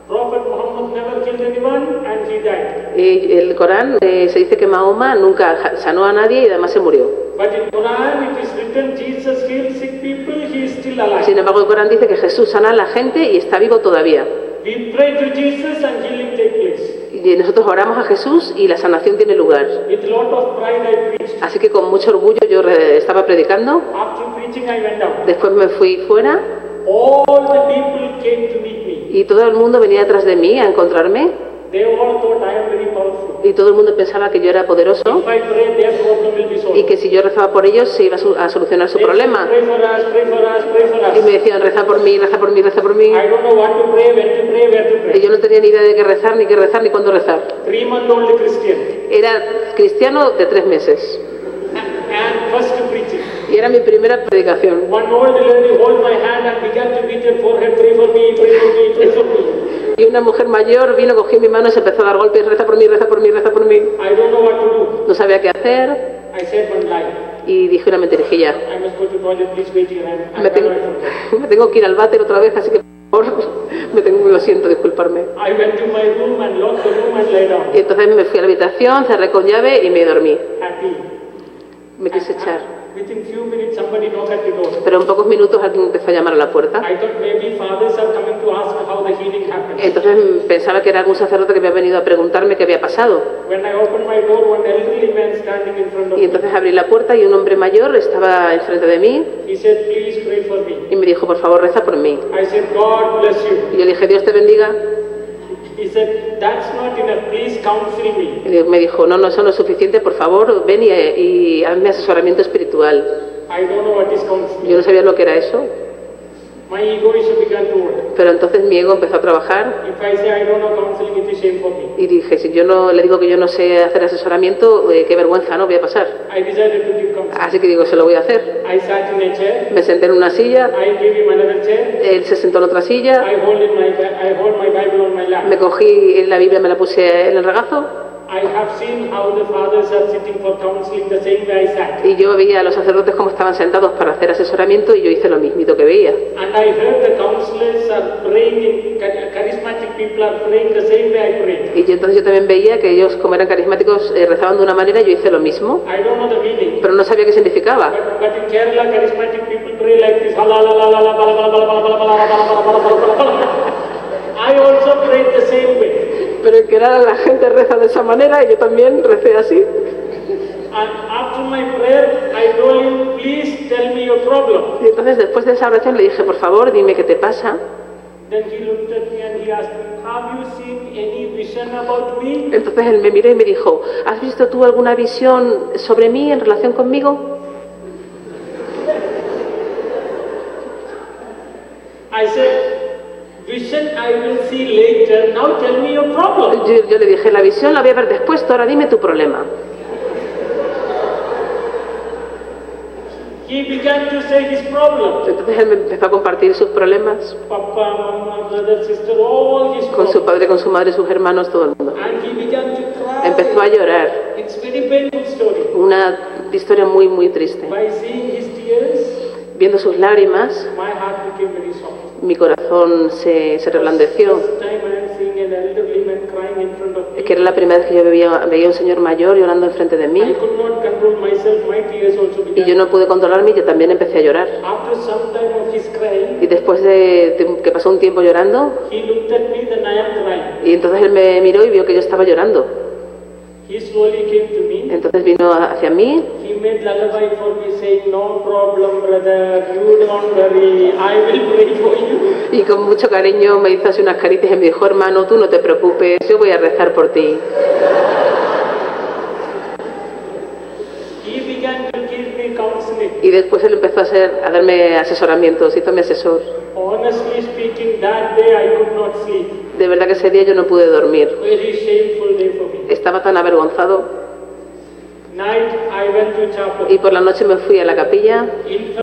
Prophet Muhammad never killed anyone and he died. Y el Corán se dice que Mahoma nunca sanó a nadie y además se murió. But in Quran it is written Jesus healed sick people, he is still alive. Sin embargo, el Corán dice que Jesús sana a la gente y está vivo todavía. We pray to Jesus and healing take place. Y nosotros oramos a Jesús y la sanación tiene lugar. With lot of pride I preached. Así que con mucho orgullo yo estaba predicando. After preaching I went out. Después me fui fuera All the people came to meet me. y todo el mundo venía detrás de mí a encontrarme. They all thought I am very powerful. Y todo el mundo pensaba que yo era poderoso If I pray, their problem will be solved. y que si yo rezaba por ellos se iba a solucionar su They said, problema. pray for us, pray for us, pray for us. Y me decían, reza por mí, reza por mí, reza por mí. I don't know what to pray, when to pray, where to Y pray. yo no tenía ni idea de qué rezar, ni cuándo rezar. 3-month-old Christian. Era cristiano de 3 meses. And first preaching. Y era mi primera predicación. One old lady hold my hand and began to beat her forehead, pray for me, pray for me, pray for me. Y una mujer mayor vino, cogió mi mano y se empezó a dar golpes, reza por mí, reza por mí, reza por mí. I don't know what to do. No sabía qué hacer I said one lie. y dije una mentirijilla. I must go to toilet, please wait here. I'm Me tengo, me tengo que ir al váter otra vez, así que por favor, lo siento, disculparme. I went to my room and locked the room and lay down. Y entonces me fui a la habitación, cerré con llave y me dormí. Happy. Me quise echar. Within few minutes, somebody knocked at the door. Pero en pocos minutos alguien empezó a llamar a la puerta. I thought maybe fathers are coming to ask how the healing happened. Entonces pensaba que era algún sacerdote que había venido a preguntarme qué había pasado. When I opened my door, one elderly man standing in front of Y me. entonces abrí la puerta y un hombre mayor estaba enfrente de mí He said, please pray for me. y me dijo, por favor, reza por mí. I said, God bless you. Y yo le dije, Dios te bendiga. He said, that's not enough. Please counsel me. Y me dijo, no, eso no es suficiente, por favor, ven y hazme asesoramiento espiritual. I don't know what is counseling. Yo no sabía lo que era eso, My ego issue began to work. pero entonces mi ego empezó a trabajar If I say I don't know counseling, it is shame for me. y dije, si yo no le digo que yo no sé hacer asesoramiento, qué vergüenza, no voy a pasar. I decided to give counseling. Así que digo, se lo voy a hacer. I sat in a chair. Me senté en una silla, I gave him another chair. él se sentó en otra silla, I hold my Bible on my lap. me cogí la Biblia, me la puse en el regazo I have seen how the fathers are sitting for counseling the same way I sat. y yo veía a los sacerdotes cómo estaban sentados para hacer asesoramiento y yo hice lo mismito que veía. And I heard the counselors are praying, charismatic people are praying the same way I prayed. Y entonces yo también veía que ellos, como eran carismáticos, rezaban de una manera y yo hice lo mismo, I don't know the meaning. pero no sabía qué significaba. But in Kerala, charismatic people pray like this. I also prayed the same way. Pero en Kerala la gente reza de esa manera y yo también recé así. And after my prayer, I told him, please tell me your problem. Y entonces después de esa oración le dije, por favor, dime qué te pasa. Then he looked at me and he asked me, have you seen any vision about me? Entonces él me miró y me dijo, ¿has visto tú alguna visión sobre mí en relación conmigo? I said, vision I will see later. Now tell me your problem. Yo le dije, la visión la voy a ver después, ahora dime tu problema. He began to say his problem. Entonces él me empezó a compartir sus problemas Papa, mama, brother, sister, all his con su problems. padre, con su madre, sus hermanos, todo el mundo. And he began to cry. Empezó a llorar, It's very painful story. una historia muy, muy triste. By seeing his tears, Viendo sus lágrimas, my heart became very soft. mi corazón se reblandeció, First time I am seeing an elderly man crying in front of me. que era la primera vez que yo veía a un señor mayor llorando enfrente de I mí, could not control myself. My tears also y began. yo no pude controlarme y yo también empecé a llorar. After some time of his crying, Y después de que pasó un tiempo llorando, he looked at me, then I am crying. y entonces él me miró y vio que yo estaba llorando. He slowly came to me. Entonces vino hacia mí He made lullaby for me, saying, no problem, brother, you don't worry, I will pray for you. y con mucho cariño me hizo así unas caricias y me dijo, hermano, tú no te preocupes, yo voy a rezar por ti. He began to give me counseling. Y después él empezó a darme asesoramientos, hizo mi asesor. Honestly speaking, that day I could not sleep. De verdad que ese día yo no pude dormir. Very shameful day for me. Estaba tan avergonzado. Night I went to chapel. Y por la noche me fui a la capilla In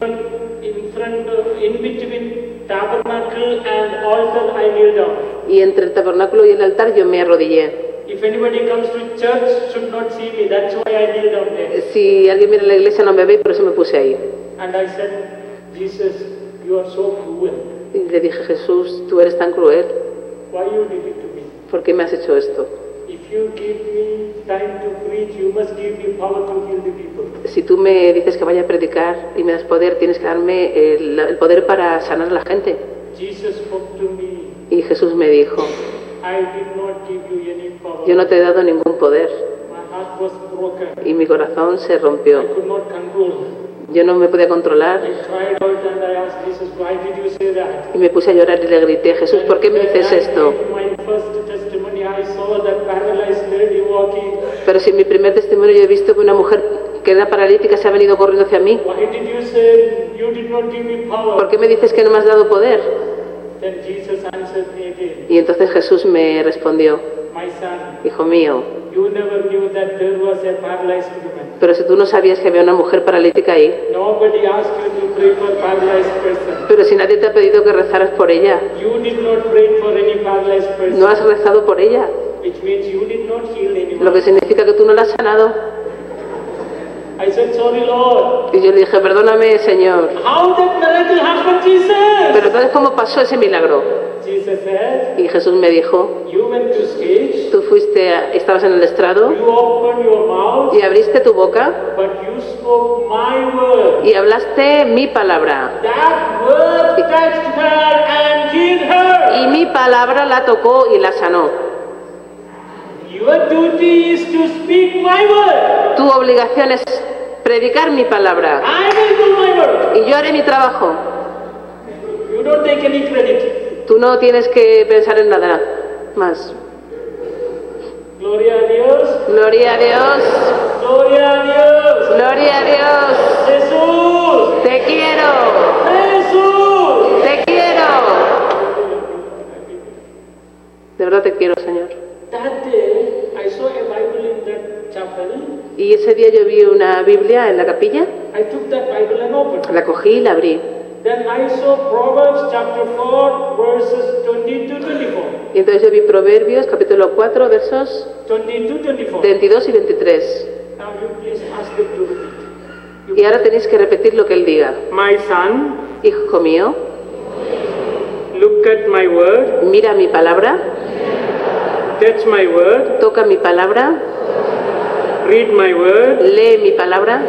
between tabernacle and altar I kneel down. y entre el tabernáculo y el altar yo me arrodillé. If anybody comes to church, should not see me. That's why I kneel down there. Si alguien viene a la iglesia no me ve, por eso me puse ahí. And I said, Jesus, you are so cruel. Y le dije, Jesús, tú eres tan cruel, Why you did it to me? ¿por qué me has hecho esto? If you give me time to preach, you must give me power to heal the people. Si tú me dices que vaya a predicar y me das poder, tienes que darme el poder para sanar a la gente. Jesus spoke to me. Y Jesús me dijo, I did not give you any power. yo no te he dado ningún poder. My heart was broken. Y mi corazón se rompió. I could not control. Yo no me podía controlar I cried out and I asked Jesus, why did you say that? y me puse a llorar y le grité, Jesús, ¿por qué me dices esto? My first testimony, I saw that paralyzed lady walking. Pero si en mi primer testimonio yo he visto que una mujer que era paralítica se ha venido corriendo hacia mí, Why did you say you did not give me power? ¿por qué me dices que no me has dado poder? Then Jesus answered me again, Y entonces Jesús me respondió, my son, hijo mío, you never knew that there was a paralyzed woman. pero si tú no sabías que había una mujer paralítica ahí, Nobody asked you to pray for paralyzed person. pero si nadie te ha pedido que rezaras por ella, You did not pray for any paralyzed person, no has rezado por ella, which means you did not heal lo anyone. que significa que tú no la has sanado. I said, sorry Lord. Y yo le dije, perdóname, Señor. How that miracle happened, Jesus? Pero entonces, ¿cómo pasó ese milagro? Jesus said, Y Jesús me dijo, you went to stage, tú estabas en el estrado you opened your mouth, y abriste tu boca but you spoke my word. y hablaste mi palabra. That word touched her and healed her. Y mi palabra la tocó y la sanó. Your duty is to speak my word. Tu obligación es predicar mi palabra. I will do my work. Y yo haré mi trabajo. You don't take any credit. Tú no tienes que pensar en nada más. Gloria a Dios. Gloria a Dios. Gloria a Dios. Gloria a Dios. Jesús. Te quiero. Jesús. Te quiero. De verdad te quiero, Señor. That day, I saw a Bible in that chapel. Y ese día yo vi una Biblia en la capilla. I took that Bible and opened it. La cogí y la abrí. Then I saw Proverbs chapter 4, verses 22-24. Y entonces yo vi Proverbios, capítulo 4, versos 22-24. 22 y 23. Now you please ask them to repeat. Y ahora tenéis que repetir lo que él diga. My son, Hijo mío, look at my word, mira mi palabra, touch my word, toca mi palabra, read my word, lee mi palabra,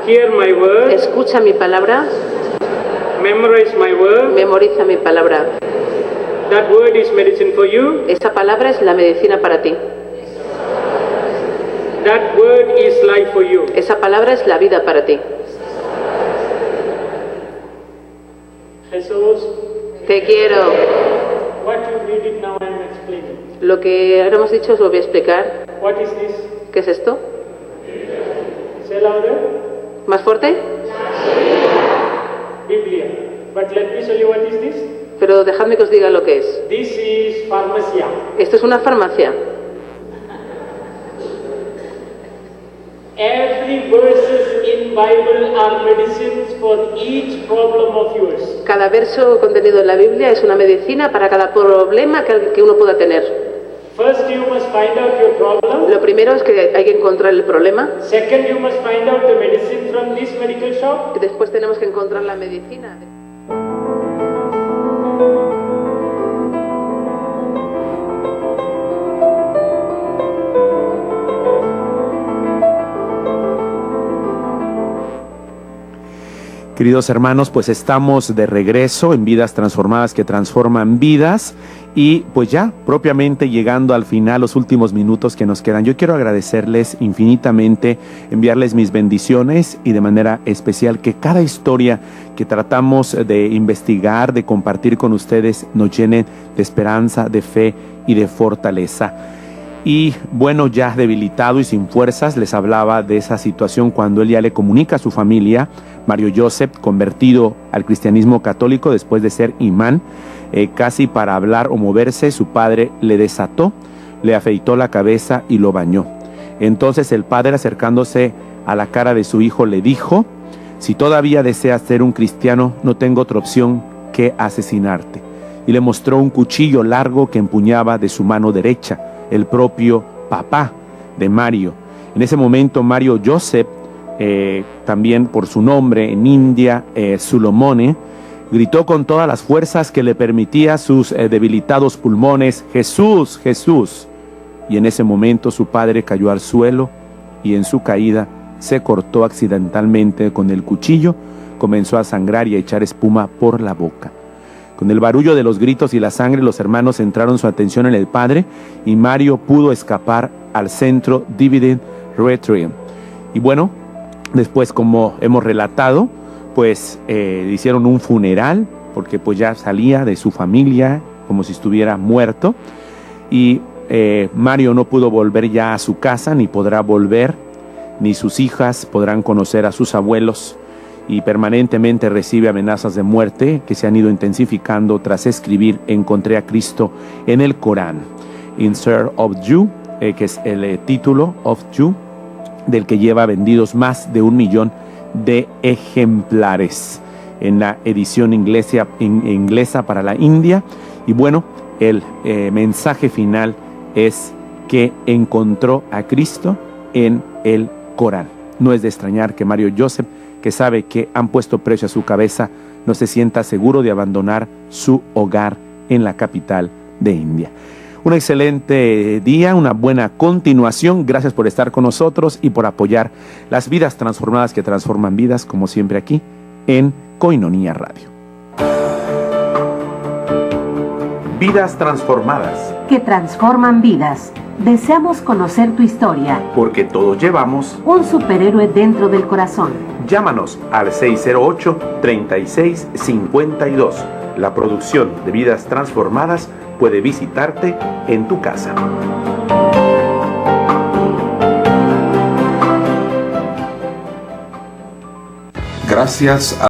hear my word, escucha mi palabra, memorize my word. memoriza mi palabra. That word is medicine for you. Esa palabra es la medicina para ti. That word is life for you. Esa palabra es la vida para ti. Jesús, Te quiero. what you read it now I am explaining. Lo que ahora hemos dicho os lo voy a explicar. What is this? ¿Qué es esto? Say louder. ¿Más fuerte? Biblia. But let me show you what is this. Pero dejadme que os diga lo que es. This is pharmacia. Esto es una farmacia. Every verses in Bible are medicines for each problem of yours. Cada verso contenido en la Biblia es una medicina para cada problema que uno pueda tener. First you must find out your problem. Lo primero es que hay que encontrar el problema. Second you must find out the medicine from this medical shop. Y después tenemos que encontrar la medicina. Queridos hermanos, pues estamos de regreso en Vidas Transformadas que Transforman Vidas y pues ya propiamente llegando al final, los últimos minutos que nos quedan. Yo quiero agradecerles infinitamente, enviarles mis bendiciones y de manera especial que cada historia que tratamos de investigar, de compartir con ustedes, nos llene de esperanza, de fe y de fortaleza. Y bueno, ya debilitado y sin fuerzas, les hablaba de esa situación cuando él ya le comunica a su familia, Mario Joseph, convertido al cristianismo católico después de ser imán, casi para hablar o moverse, su padre le desató, le afeitó la cabeza y lo bañó. Entonces el padre, acercándose a la cara de su hijo, le dijo: si todavía deseas ser un cristiano, no tengo otra opción que asesinarte. Y le mostró un cuchillo largo que empuñaba de su mano derecha, el propio papá de Mario. En ese momento Mario Joseph, también por su nombre en India, Solomone, gritó con todas las fuerzas que le permitía sus debilitados pulmones: Jesús, Jesús. Y en ese momento su padre cayó al suelo y en su caída se cortó accidentalmente con el cuchillo, comenzó a sangrar y a echar espuma por la boca. Con el barullo de los gritos y la sangre, los hermanos centraron su atención en el padre y Mario pudo escapar al centro Dividend Requiem. Y bueno, después, como hemos relatado, pues hicieron un funeral porque pues ya salía de su familia como si estuviera muerto y Mario no pudo volver ya a su casa, ni podrá volver, ni sus hijas podrán conocer a sus abuelos, y permanentemente recibe amenazas de muerte que se han ido intensificando tras escribir Encontré a Cristo en el Corán, In Search of You, que es el título of You, del que lleva vendidos más de 1 millón de ejemplares en la edición inglesa para la India. Y bueno, el mensaje final es que encontró a Cristo en el Corán. No es de extrañar que Mario Joseph, que sabe que han puesto precio a su cabeza, no se sienta seguro de abandonar su hogar en la capital de India. Un excelente día, una buena continuación. Gracias por estar con nosotros y por apoyar las vidas transformadas que transforman vidas, como siempre aquí en Koinonia Radio. Vidas transformadas. Que transforman vidas. Deseamos conocer tu historia. Porque todos llevamos Un superhéroe dentro del corazón. Llámanos al 608-3652. La producción de Vidas Transformadas puede visitarte en tu casa. Gracias a